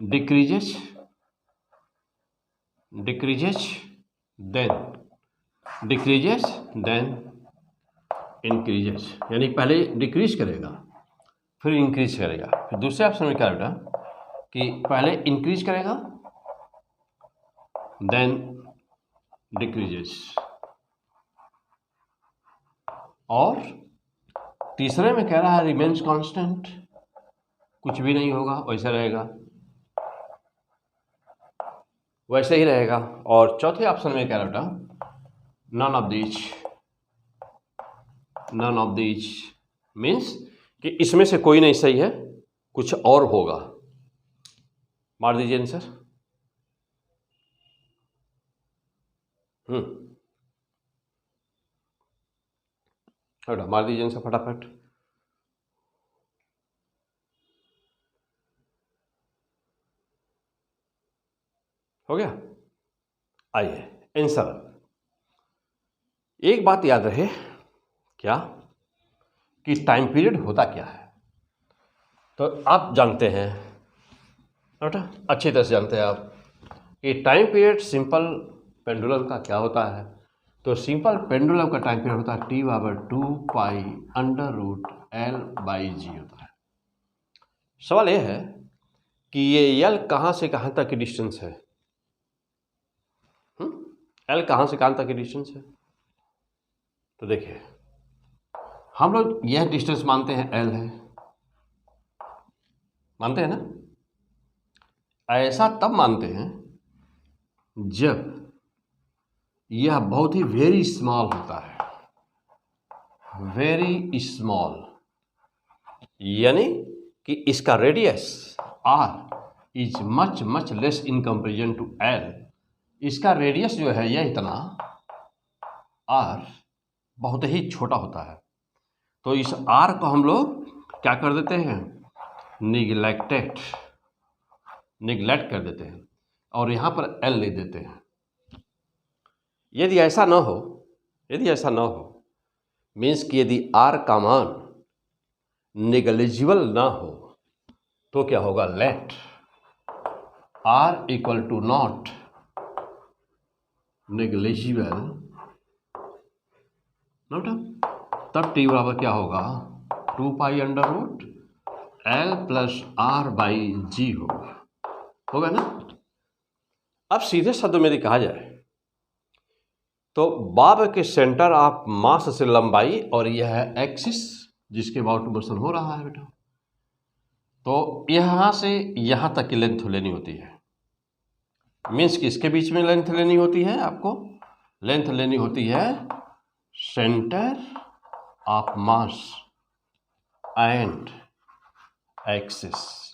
डिक्रीजेस, देन इंक्रीजेस, यानी पहले डिक्रीज करेगा फिर इंक्रीज करेगा। फिर दूसरे ऑप्शन में क्या बेटा कि पहले इंक्रीज करेगा देन डिक्रीजेस, और तीसरे में कह रहा है रिमेन्स कांस्टेंट, कुछ भी नहीं होगा, वैसा रहेगा, वैसे ही रहेगा। और चौथे ऑप्शन में कह रहा बेटा नन ऑफ दीज मीन्स कि इसमें से कोई नहीं सही है, कुछ और होगा। मार दीजिए आंसर। बेटा मार दीजिए आंसर फटाफट। हो गया, आइए आंसर। एक बात याद रहे, क्या कि टाइम पीरियड होता क्या है, तो आप जानते हैं बेटा, अच्छी तरह से जानते हैं आप कि टाइम पीरियड सिंपल पेंडुलम का क्या होता है। तो सिंपल पेंडुलम का टाइम पीरियड होता है टी बराबर 2 पाई अंडर रूट L/G होता है। सवाल यह है कि ये L कहाँ से कहाँ तक की डिस्टेंस है, L कहाँ से कहाँ तक की डिस्टेंस है। तो देखिए हम लोग यह डिस्टेंस मानते हैं L है, मानते हैं ना, ऐसा तब मानते हैं जब यह बहुत ही वेरी स्मॉल होता है, वेरी स्मॉल, यानी कि इसका radius R is much much less in comparison to L. इसका रेडियस जो है यह इतना आर बहुत ही छोटा होता है, तो इस आर को हम लोग क्या कर देते हैं, निगलेक्ट कर देते हैं और यहाँ पर एल लिख देते हैं। यदि ऐसा न हो, मीन्स कि यदि आर का मान निगलिजिबल ना हो तो क्या होगा, let R equal to not negligible, note, तब टी बराबर क्या होगा, 2 pi under root L plus R by g होगा ना। अब सीधे शब्दों में यदि कहा जाए तो बॉब के सेंटर ऑफ मास से लंबाई और यह है एक्सिस जिसके अबाउट मोशन हो रहा है बेटा, तो यहाँ से यहाँ तक की लेंथ लेनी होती है, मीन्स कि इसके बीच में लेंथ लेनी होती है, आपको लेंथ लेनी होती है centre of mass and axis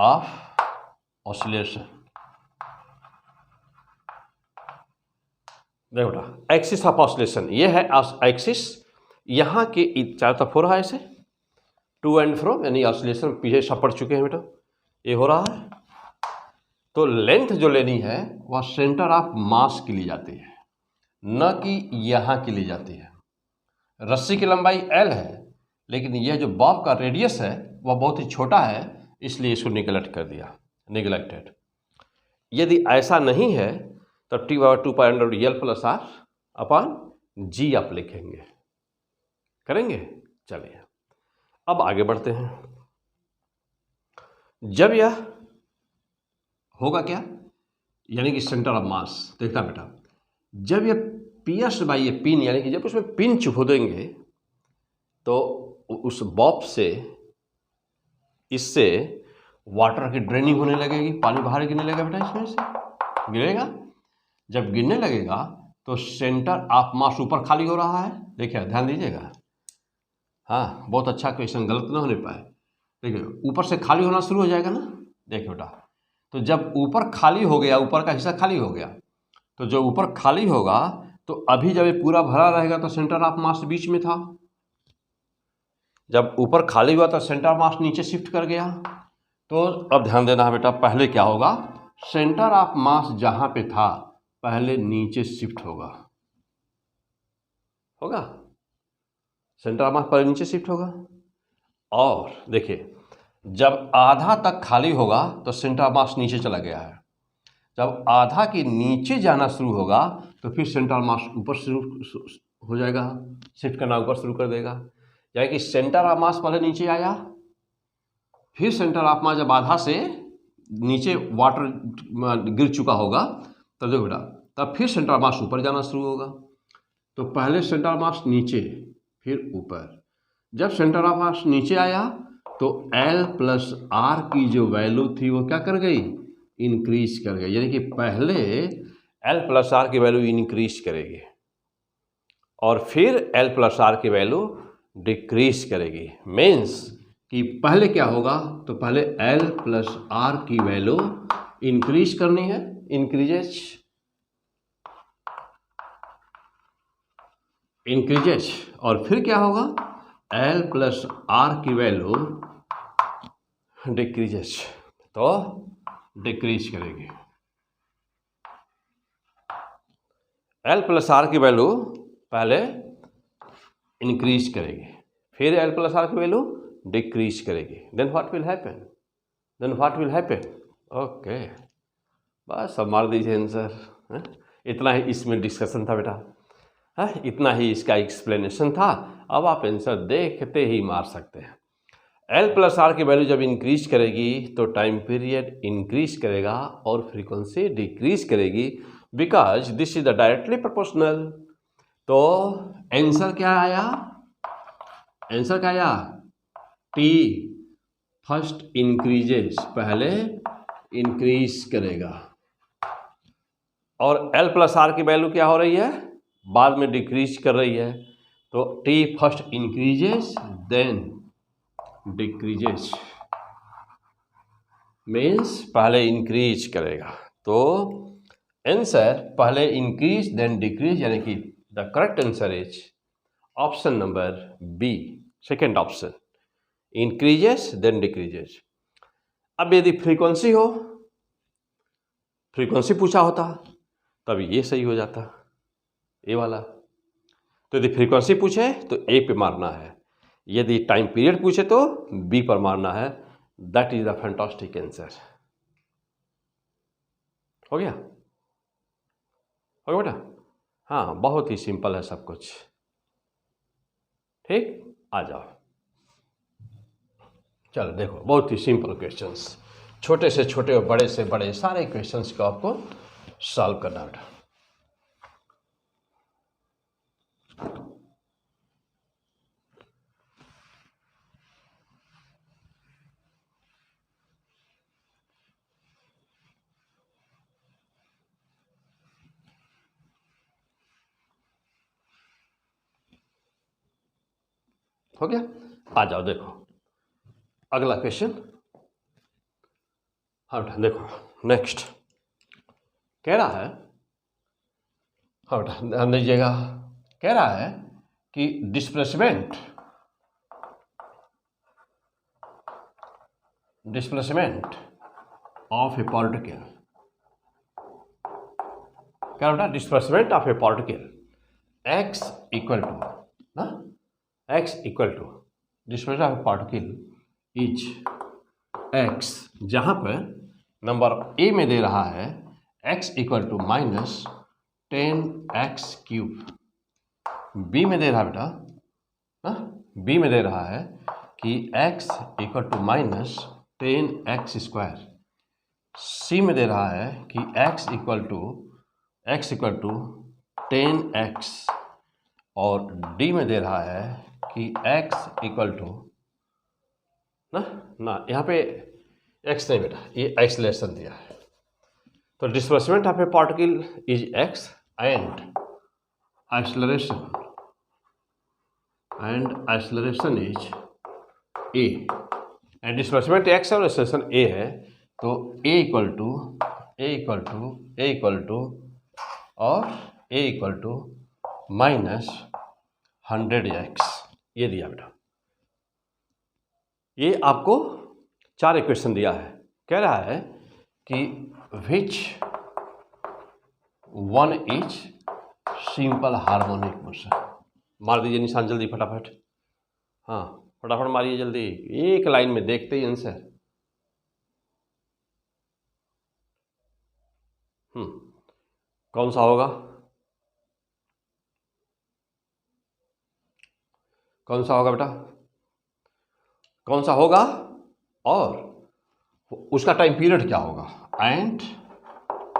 of oscillation. देखो बेटा, एक्सिस ऑफ ऑसिलेशन ये है एक्सिस, यहाँ के चारों तरफ हो रहा है ऐसे टू एंड फ्रो, यानी ऑसिलेशन पीछे सब पड़ चुके हैं बेटा, ये हो रहा है। तो लेंथ जो लेनी है वह सेंटर ऑफ मास की ली जाती है, न कि यहाँ की ली जाती है। रस्सी की लंबाई L है, लेकिन यह जो बॉब का रेडियस है वह बहुत ही छोटा है, इसलिए इसको निगलेक्ट कर दिया, निगलेक्टेड। यदि ऐसा नहीं है तो टी बराबर 2 pi under L plus R upon g आप लिखेंगे, करेंगे। चलिए अब आगे बढ़ते हैं। जब यह होगा क्या, यानी कि सेंटर ऑफ मास, देखना बेटा, जब यह पियर्स बाई ये पिन, यानी कि जब उसमें पिन चुभो देंगे तो उस बॉब से, इससे वाटर की ड्रेनिंग होने लगेगी, पानी बाहर गिरने लगेगा बेटा, इसमें से गिरेगा। जब गिरने लगेगा तो सेंटर ऑफ मास ऊपर खाली हो रहा है, देखिए ध्यान दीजिएगा, हाँ बहुत अच्छा, क्वेश्चन गलत ना होने पाए। देखिए ऊपर से खाली होना शुरू हो जाएगा ना, देखिए बेटा, तो जब ऊपर खाली हो गया, ऊपर का हिस्सा खाली हो गया, तो जो ऊपर खाली होगा तो अभी जब ये पूरा भरा रहेगा तो सेंटर ऑफ मास बीच में था, जब ऊपर खाली हुआ तो सेंटर ऑफ मास नीचे शिफ्ट कर गया। तो अब ध्यान देना है बेटा, पहले क्या होगा, सेंटर ऑफ मास जहां पे था पहले नीचे शिफ्ट होगा, सेंटर ऑफ मास पहले नीचे शिफ्ट होगा। और देखिए जब आधा तक खाली होगा तो सेंटर ऑफ मास नीचे चला गया है, जब आधा के नीचे जाना शुरू होगा तो फिर सेंटर ऑफ मास ऊपर शुरू हो जाएगा, शिफ्ट करना ऊपर शुरू कर देगा, यानी कि सेंटर ऑफ मास पहले नीचे आया, फिर सेंटर ऑफ मास जब आधा से नीचे वाटर गिर चुका होगा तब देखो बेटा, तब फिर सेंटर ऑफ मास ऊपर जाना शुरू होगा। तो पहले सेंटर ऑफ मास नीचे फिर ऊपर, जब सेंटर ऑफ मास नीचे आया तो L प्लस आर की जो वैल्यू थी वो क्या कर गई, इंक्रीज कर गई, यानी कि पहले L प्लस आर की वैल्यू इंक्रीज करेगी और फिर L प्लस आर की वैल्यू डिक्रीज करेगी। मीन्स कि पहले क्या होगा, तो पहले L प्लस आर की वैल्यू इंक्रीज करनी है, इंक्रीजेज, और फिर क्या होगा, L प्लस आर की वैल्यू डिक्रीजेज, तो डिक्रीज करेगी। L प्लस आर की वैल्यू पहले इंक्रीज करेगी, फिर L प्लस आर की वैल्यू डिक्रीज करेगी, then what will happen, okay, बस अब मार दीजिए आंसर। इतना ही इसमें डिस्कशन था बेटा, इतना ही इसका एक्सप्लेनेशन था। अब आप आंसर देखते ही मार सकते हैं। L प्लस आर की वैल्यू जब इंक्रीज करेगी तो टाइम पीरियड इंक्रीज करेगा और फ्रीक्वेंसी डिक्रीज करेगी, because this is the directly proportional. तो आंसर क्या आया, T फर्स्ट इंक्रीजेस, पहले इंक्रीज करेगा और एल प्लस आर की वैल्यू क्या हो रही है, बाद में डिक्रीज कर रही है। तो T first increases then decreases, means पहले इंक्रीज करेगा। तो आंसर पहले इंक्रीज देन डिक्रीज, यानी कि the correct answer is option number B, second option, increases then decreases. अब यदि फ्रीक्वेंसी हो, फ्रीक्वेंसी पूछा होता तब ये सही हो जाता, ए वाला। तो यदि फ्रीक्वेंसी पूछे तो ए पे मारना है, यदि टाइम पीरियड पूछे तो बी पर मारना है। That is the fantastic answer. हो गया, हो गया बेटा? हाँ, बहुत ही सिंपल है सब कुछ। ठीक, आ जाओ। चलो देखो, बहुत ही सिंपल क्वेश्चंस, छोटे से छोटे और बड़े से बड़े सारे क्वेश्चंस को आपको सॉल्व करना बेटा। हो गया, आ जाओ देखो अगला क्वेश्चन। हाँ बेटा देखो, नेक्स्ट कह रहा है, हाँ बेटा ध्यान दीजिएगा, कह रहा है कि डिस्प्लेसमेंट ऑफ ए पार्टिकल, क्या बेटा, displacement of a particle x equal to ना, x equal to displacement of a particle is x, जहां पर नंबर ए में दे रहा है x equal to minus 10x cube, B में दे रहा है बेटा ना, बी में दे रहा है कि x equal to minus 10x square, C में दे रहा है कि x इक्वल टू 10x, और डी में दे रहा है कि x इक्वल टू ना यहाँ पे x नहीं बेटा, ये आइसोलेशन दिया है। तो displacement of a particle is x and isolation is a, and displacement x और एक्सेलरेशन a है। तो a equal to minus 100x, ये दिया बेटा। ये आपको चार इक्वेशन दिया है, कह रहा है कि which one is simple harmonic motion. मार दीजिए निशान जल्दी फटाफट, हाँ फटाफट मारिए जल्दी, एक लाइन में देखते ही आंसर। कौन सा होगा, कौन सा होगा बेटा, कौन सा होगा, और उसका टाइम पीरियड क्या होगा, एंड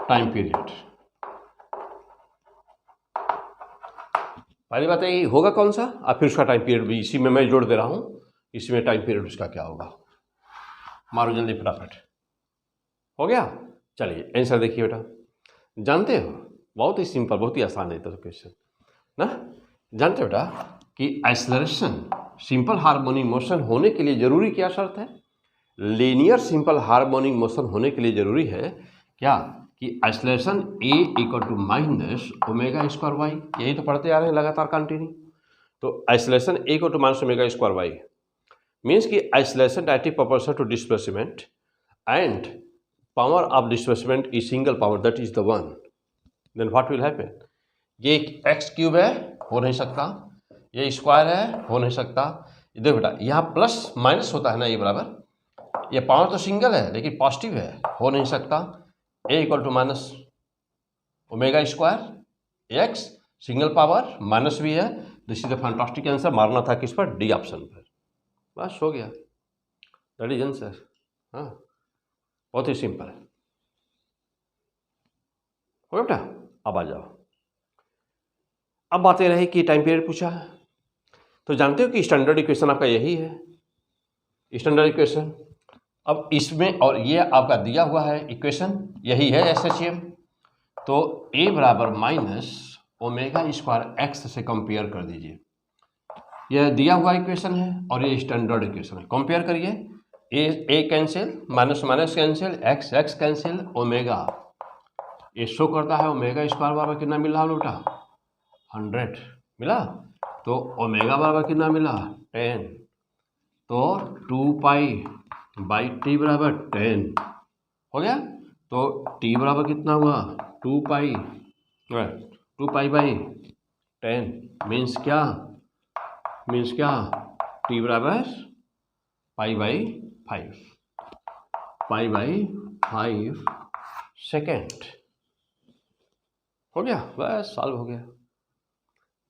टाइम पीरियड। पहली बात है होगा कौन सा, और फिर उसका टाइम पीरियड भी इसी में मैं जोड़ दे रहा हूं, इसी में टाइम पीरियड उसका क्या होगा। मारो जल्दी फटाफट, हो गया। चलिए आंसर देखिए बेटा, जानते हो बहुत ही सिंपल, बहुत ही आसान है तो क्वेश्चन ना। जानते हो बेटा कि एक्सेलरेशन सिंपल हार्मोनिक मोशन होने के लिए जरूरी क्या शर्त है, लीनियर सिंपल हार्मोनिक मोशन होने के लिए जरूरी है क्या, कि acceleration a equal to minus omega square y, यही तो पढ़ते आ रहे हैं लगातार कंटिन्यू। तो acceleration a equal to minus omega square y means कि acceleration directly proportional to displacement and power of displacement is single power, that is the one. Then what will happen, ये एक्स क्यूब है, हो नहीं सकता, ये स्क्वायर है, हो नहीं सकता। देखो बेटा यहाँ प्लस माइनस होता है ना, ये बराबर, ये पावर तो सिंगल है लेकिन पॉजिटिव है, हो नहीं सकता। A equal to minus omega square x, single power, minus भी है। This is the fantastic answer, मारना था किस पर, डी ऑप्शन पर, बस हो गया, दैट इज आंसर। हाँ बहुत ही सिंपल है, हो गया बेटा। अब आ जाओ, अब बातें रही कि टाइम पीरियड पूछा है, तो जानते हो कि स्टैंडर्ड इक्वेशन आपका यही है, स्टैंडर्ड इक्वेशन। अब इसमें और ये आपका दिया हुआ है इक्वेशन, यही है SHM। तो ए बराबर माइनस ओमेगा स्क्वायर एक्स से कंपेयर कर दीजिए। यह दिया हुआ इक्वेशन है और ये स्टैंडर्ड इक्वेशन है। कंपेयर करिए, a cancel, minus minus cancel, x x cancel, omega ये शो करता है ओमेगा स्क्वायर बराबर कितना मिला बेटा 100 मिला। तो ओमेगा बराबर कितना मिला 10, तो 2 पाई बाई टी बराबर 10 हो गया। तो टी बराबर कितना हुआ 2 पाई बाई 10 मीन्स क्या टी बराबर पाई बाई 5 सेकेंड हो गया, बस सॉल्व हो गया।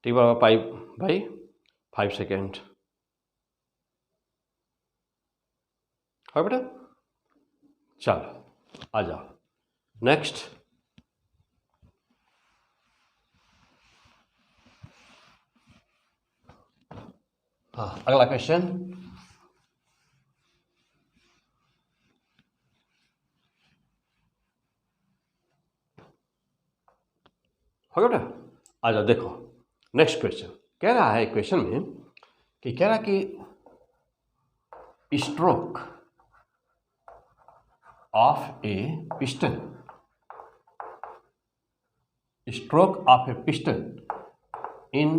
टी बराबर पाई बाई 5 सेकेंड है बेटा। चलो आ जाओ नेक्स्ट। हाँ अगला क्वेश्चन। हो गया बेटा, आ जाओ देखो नेक्स्ट क्वेश्चन। कह रहा है क्वेश्चन में कि कह रहा कि stroke of a piston, stroke of a piston in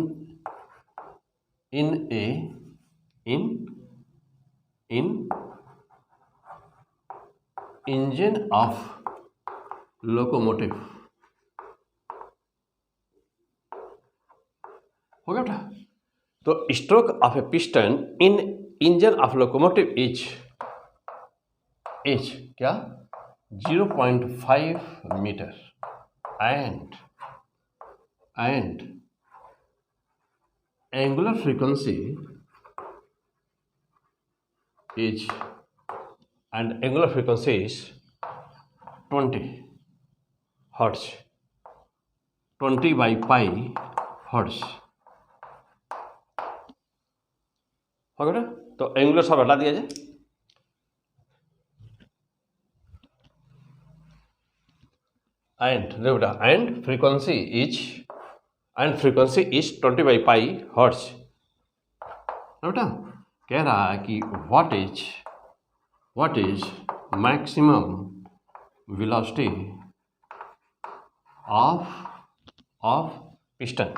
engine of locomotive हो गया बेटा। तो stroke of a piston in engine of locomotive is क्या 0.5 metre and angular frequency is 20 hertz, 20 by pi hertz हो गया। तो एंगुलर सब हटा दिया जाए। And frequency is 20 by pi hertz बेटा। कह रहा है कि what is maximum velocity of piston.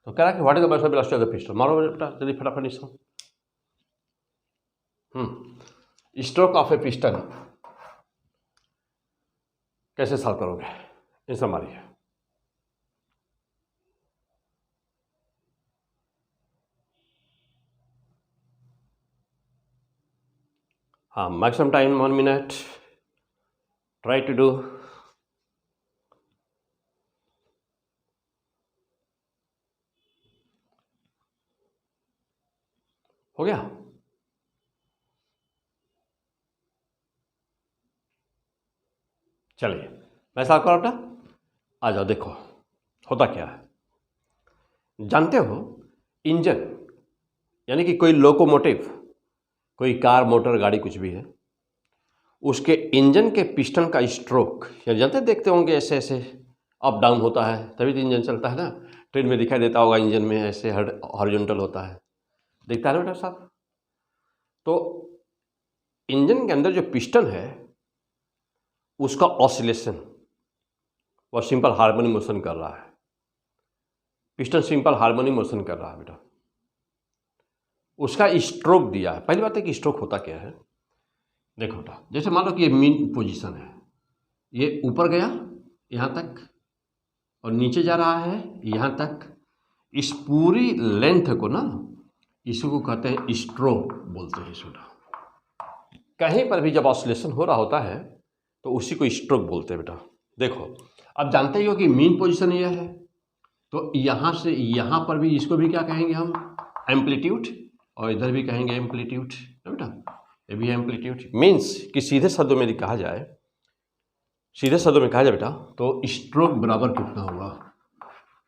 तो कह रहा है कि what is the maximum velocity of the piston. मारो बेटा जल्दी फटाफट इसको। स्ट्रोक ऑफ ए पिस्टन कैसे सॉल्व करोगे, इसमें मारिए। हाँ maximum time 1 minute, try to do. हो गया। चलिए मैं सॉल्व करो बेटा, आ जाओ देखो होता क्या है। जानते हो इंजन यानी कि कोई लोकोमोटिव, कोई कार मोटर गाड़ी कुछ भी है, उसके इंजन के पिस्टन का स्ट्रोक जानते देखते होंगे ऐसे ऐसे अप डाउन होता है, तभी तो इंजन चलता है ना। ट्रेन में दिखाई देता होगा इंजन में ऐसे हॉरिजॉन्टल होता है, दिखता है ना बेटा साहब। तो इंजन के अंदर जो पिस्टन है उसका ऑसिलेशन वो सिंपल हार्मोनिक मोशन कर रहा है। पिस्टन सिंपल हार्मोनिक मोशन कर रहा है बेटा। उसका स्ट्रोक दिया है। पहली बात है कि स्ट्रोक होता क्या है, देखो बेटा जैसे मान लो कि ये मीन पोजीशन है, ये ऊपर गया यहाँ तक और नीचे जा रहा है यहाँ तक। इस पूरी लेंथ को ना इसको कहते हैं स्ट्रोक बोलते हैं बेटा। कहीं पर भी जब ऑसिलेशन हो रहा होता है तो उसी को स्ट्रोक बोलते हैं बेटा। देखो अब जानते ही हो कि मीन पोजीशन यह है, तो यहाँ से यहाँ पर भी इसको भी क्या कहेंगे हम एम्पलीट्यूड, और इधर भी कहेंगे एम्पलीट्यूड है बेटा। ये भी एम्पलीट्यूड मीन्स कि सीधे शब्दों में कहा जाए बेटा तो स्ट्रोक बराबर कितना हुआ।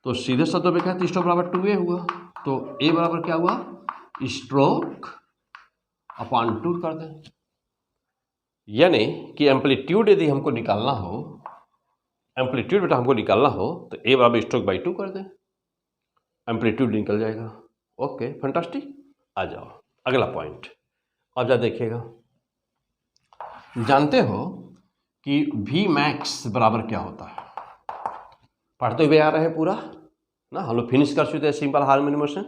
तो सीधे शब्दों में क्या है, स्ट्रोक बराबर 2a हुआ। तो a बराबर क्या हुआ स्ट्रोक अपॉन 2 कर दें। यानी कि एम्पलीट्यूड यदि हमको निकालना हो, एम्पलीट्यूड बेटा हमको निकालना हो तो ए बराबर स्ट्रोक बाई 2 कर दें, एम्पलीट्यूड निकल जाएगा। Okay fantastic. आ जाओ अगला पॉइंट। अब जा देखिएगा, जानते हो कि वी मैक्स बराबर क्या होता है? पढ़ते हुए आ रहे हैं पूरा ना, हम लोग फिनिश कर चुके हैं सिंपल हार्मोनिक मोशन।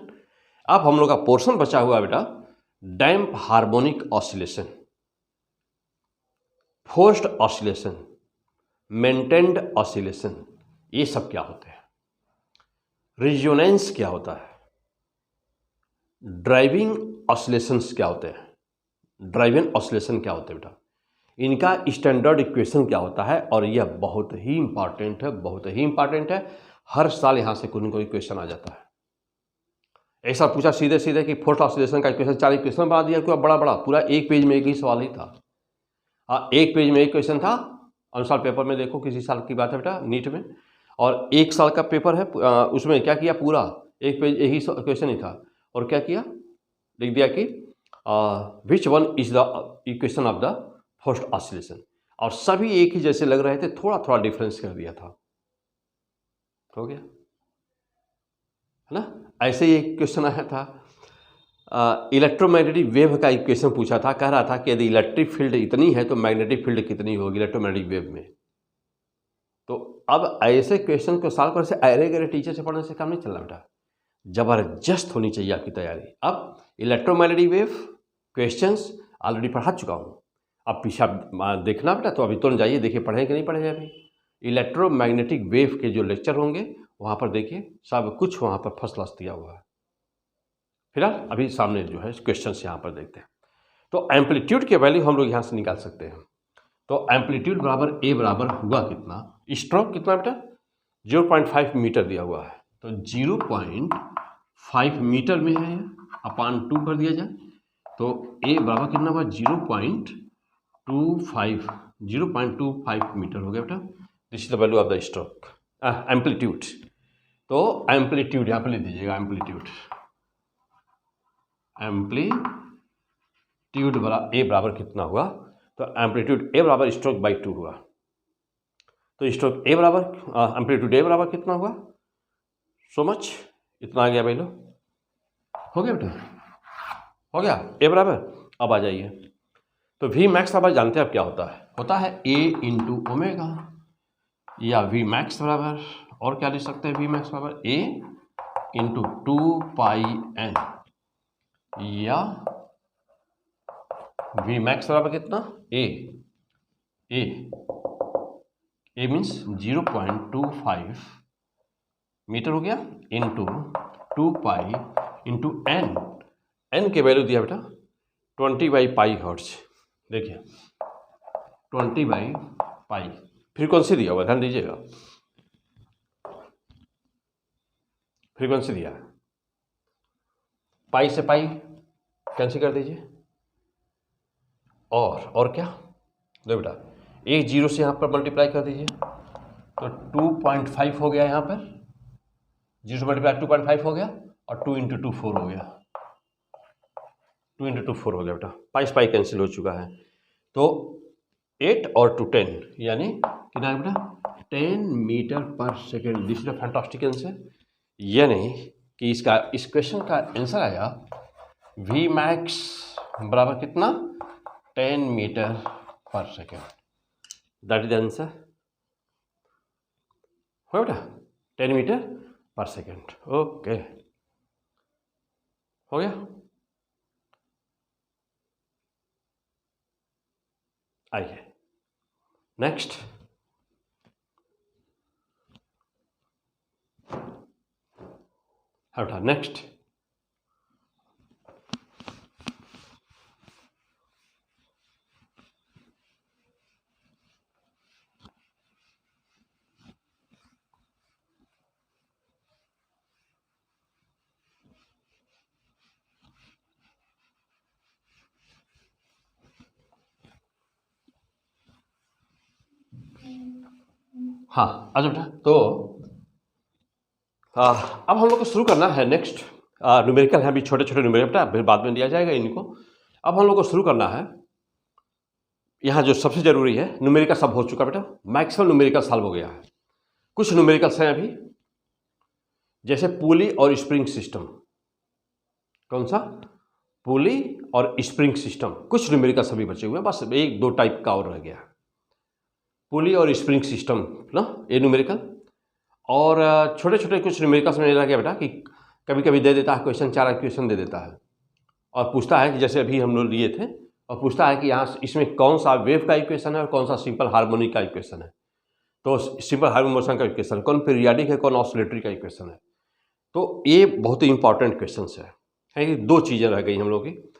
अब हम लोग का पोर्शन बचा हुआ बेटा damp harmonic oscillation, forced oscillation, maintained oscillation, ये सब क्या होते हैं? रिजोनेंस क्या होता है? ड्राइविंग ऑसिलेशंस क्या होते हैं? ड्राइविंग ऑसिलेशन क्या होते हैं बेटा? इनका स्टैंडर्ड इक्वेशन क्या होता है? और यह बहुत ही इंपॉर्टेंट है, बहुत ही इंपॉर्टेंट है। हर साल यहाँ से कोई न कोई क्वेश्चन आ जाता है। ऐसा पूछा सीधे सीधे कि फोर्स्ड ऑसिलेशन का इक्वेशन 40 क्वेश्चन बना दिया, कोई बड़ा बड़ा पूरा एक पेज में एक ही सवाल ही था। एक पेज में एक क्वेश्चन था। अनुसार पेपर में देखो, किसी साल की बात है बेटा नीट में, और एक साल का पेपर है, उसमें क्या किया, पूरा एक पेज एक ही क्वेश्चन ही था। और क्या किया, लिख दिया कि which one is the equation of the forced oscillation, और सभी एक ही जैसे लग रहे थे, थोड़ा थोड़ा डिफरेंस कर दिया था। हो गया है ना। ऐसे ही एक क्वेश्चन आया था, इलेक्ट्रोमैग्नेटिक वेव का इक्वेशन पूछा था, कह रहा था कि यदि इलेक्ट्रिक फील्ड इतनी है तो मैग्नेटिक फील्ड कितनी होगी इलेक्ट्रोमैग्नेटिक वेव में। तो अब ऐसे क्वेश्चन को सॉल्व करने से अरे गरे टीचर से पढ़ने से काम नहीं चलना बेटा, जबरदस्त होनी चाहिए आपकी तैयारी। अब इलेक्ट्रोमैग्नेटिक वेव क्वेश्चंस ऑलरेडी पढ़ा चुका हूँ, अब पीछे देखना बेटा, तो अभी तुरंत जाइए देखिए, पढ़े कि नहीं पढ़े अभी। इलेक्ट्रोमैग्नेटिक वेव के जो लेक्चर होंगे वहाँ पर देखिए, सब कुछ वहाँ पर फर्स्ट क्लास दिया हुआ है। फिलहाल अभी सामने जो है क्वेश्चन यहाँ पर देखते हैं। तो एम्पलीट्यूड के वैल्यू हम लोग यहाँ से निकाल सकते हैं। तो एम्पलीट्यूड बराबर ए बराबर हुआ कितना, स्ट्रोक कितना बेटा 0.5 मीटर दिया हुआ है, तो 0.5 मीटर में है, अपान 2 कर दिया जाए, तो ए बराबर कितना हुआ 0.25 मीटर हो गया बेटा। This is the value of the stroke amplitude. तो एम्पलीट्यूड यहाँ पर लिख दीजिएगा, एम्पलीट्यूड ए बराबर कितना हुआ, तो एम्पलीट्यूड ए बराबर स्ट्रोक बाई 2 हुआ। तो स्ट्रोक ए बराबर एम्पलीट्यूड ए बराबर कितना हुआ, सो मच, इतना आ गया भाई लोग, हो गया बेटा, हो गया ए बराबर। अब आ जाइए, तो वी मैक्स बराबर जानते हैं अब क्या होता है ए इंटू ओमेगा, या वी मैक्स बराबर, और क्या लिख सकते हैं, वी मैक्स बराबर ए इंटू 2πn, या वी मैक्स बराबर कितना ए मीन्स 0.25 मीटर हो गया, इंटू 2π इंटू एन के वैल्यू दिया बेटा 20/π हर्ट्ज। देखिए 20/π फ्रीक्वेंसी दिया हुआ, ध्यान दीजिएगा, फ्रीक्वेंसी दिया है, पाई से पाई कैंसिल कर दीजिए, और क्या दो बेटा, एक जीरो से यहाँ पर मल्टीप्लाई कर दीजिए, तो 2.5 हो गया, यहाँ पर 0 से मल्टीप्लाई 2.5 हो गया, और 2 × 2 4 हो गया, 2 × 2 4 हो गया बेटा, पाई से पाई कैंसिल हो चुका है। तो 8 और 2 10, यानी कितना है बेटा 10 metre per second. This is a fantastic answer, यानी कि इसका इस क्वेश्चन का आंसर आया वी मैक्स बराबर कितना 10 metre per second, that is the answer, हो बेटा 10 मीटर पर सेकेंड। ओके हो गया, आइए नेक्स्ट। हाँ बेटा नेक्स्ट, हाँ अच्छा बेटा, तो अब हम लोग को शुरू करना है नेक्स्ट न्यूमेरिकल है, अभी छोटे छोटे न्यूमेरिकल बेटा, फिर बाद में दिया जाएगा इनको। अब हम लोग को शुरू करना है यहाँ जो सबसे ज़रूरी है, न्यूमेरिकल सब हो चुका बेटा, मैक्सिमम न्यूमेरिकल सॉल्व हो गया है। कुछ न्यूमेरिकल्स हैं अभी, जैसे पुली और स्प्रिंग सिस्टम। कौन सा? पुली और स्प्रिंग सिस्टम। कुछ न्यूमेरिकल्स अभी बचे हुए हैं, बस एक दो टाइप का और रह गया। पुली और स्प्रिंग सिस्टम ना, ये न्यूमेरिकल। और छोटे छोटे कुछ न्यूमेरिकल्स में रह गया बेटा कि कभी कभी दे देता है क्वेश्चन, 4 क्वेश्चन दे देता है और पूछता है कि जैसे अभी हम लोग लिए थे, और पूछता है कि यहाँ इसमें कौन सा वेव का इक्वेशन है और कौन सा सिंपल हार्मोनिक का इक्वेशन है। तो सिंपल हार्मोनिक मोशन का इक्वेशन, कौन पीरियाडिक है, कौन ऑसिलेटरी का इक्वेशन है। तो ये बहुत ही इंपॉर्टेंट क्वेश्चन है कि 2 चीज़ें रह गई हम लोग की।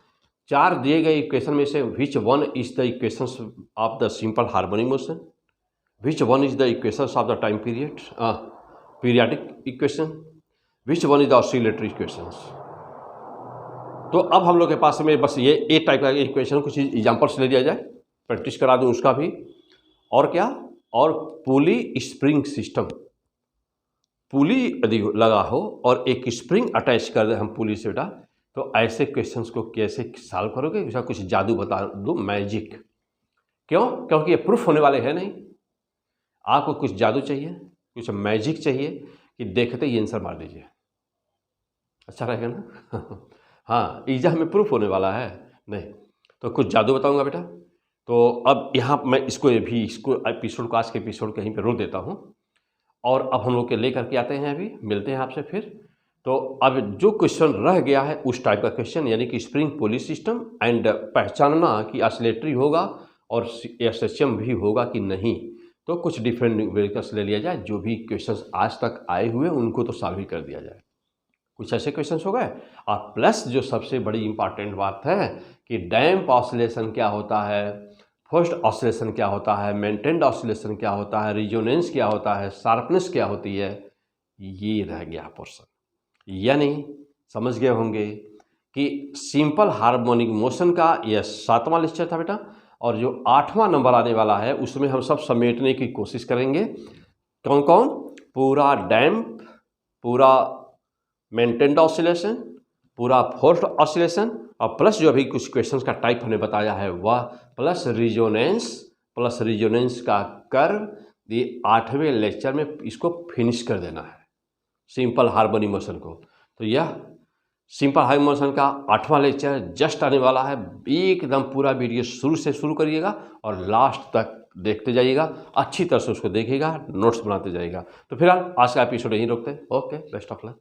4 दिए गए इक्वेशन में से which one is the equations of the simple harmonic motion, which one is the equations of the time period periodic equation, which one is the oscillatory equations. तो अब हम लोग के पास में बस ये ए टाइप का इक्वेशन, कुछ एग्जाम्पल्स ले लिया जाए, प्रैक्टिस करा दूँ उसका भी। और क्या? और पुली स्प्रिंग सिस्टम। पुली यदि लगा हो और एक स्प्रिंग अटैच कर दे हम पुली से बेटा, तो ऐसे क्वेश्चंस को कैसे सॉल्व करोगे? उसका कुछ जादू बता दो, मैजिक। क्यों? क्योंकि ये प्रूफ होने वाले हैं नहीं। आपको कुछ जादू चाहिए, कुछ मैजिक चाहिए कि देखते ही आंसर मार दीजिए। अच्छा रहेगा ना? हाँ, एग्जाम में प्रूफ होने वाला है नहीं, तो कुछ जादू बताऊंगा बेटा। तो अब यहाँ मैं इसको एपिसोड को, आज के एपिसोड कहीं पे रोक देता हूँ, और अब हम लोग के लेकर के आते हैं, अभी मिलते हैं आपसे फिर। तो अब जो क्वेश्चन रह गया है उस टाइप का क्वेश्चन, यानी कि स्प्रिंग पुली सिस्टम, एंड पहचानना कि ऑसिलेटरी होगा और एसएचएम भी होगा कि नहीं। तो कुछ डिफरेंट न्यूमेरिकल्स ले लिया जाए, जो भी क्वेश्चंस आज तक आए हुए उनको तो सॉल्व ही कर दिया जाए। कुछ ऐसे क्वेश्चंस हो गए। और प्लस जो सबसे बड़ी इंपॉर्टेंट बात है कि डैम्प ऑसिलेशन क्या होता है, फोर्स्ड ऑसिलेशन क्या होता है, मेंटेन्ड ऑसिलेशन क्या होता है, रिजोनेंस क्या होता है, शार्पनेस क्या होती है, ये रह गया पोर्शन। यानी समझ गए होंगे कि सिंपल हार्मोनिक मोशन का यह 7वां लेक्चर था बेटा, और जो 8वां नंबर आने वाला है उसमें हम सब समेटने की कोशिश करेंगे। कौन कौन? पूरा डैम्प, पूरा मेंटेन्ड ऑसिलेशन, पूरा फोर्स्ड ऑसिलेशन, और प्लस जो अभी कुछ क्वेश्चंस का टाइप हमने बताया है वह, प्लस रिजोनेंस का कर्व। ये 8वें लेक्चर में इसको फिनिश कर देना है, सिंपल हार्मोनिक मोशन को। तो यह सिंपल हार्मोनिक मोशन का 8वां लेक्चर जस्ट आने वाला है। एकदम पूरा वीडियो शुरू से शुरू करिएगा और लास्ट तक देखते जाइएगा, अच्छी तरह से उसको देखिएगा, नोट्स बनाते जाइएगा। तो फिलहाल आज का एपिसोड यहीं रोकते हैं। Okay, best of luck.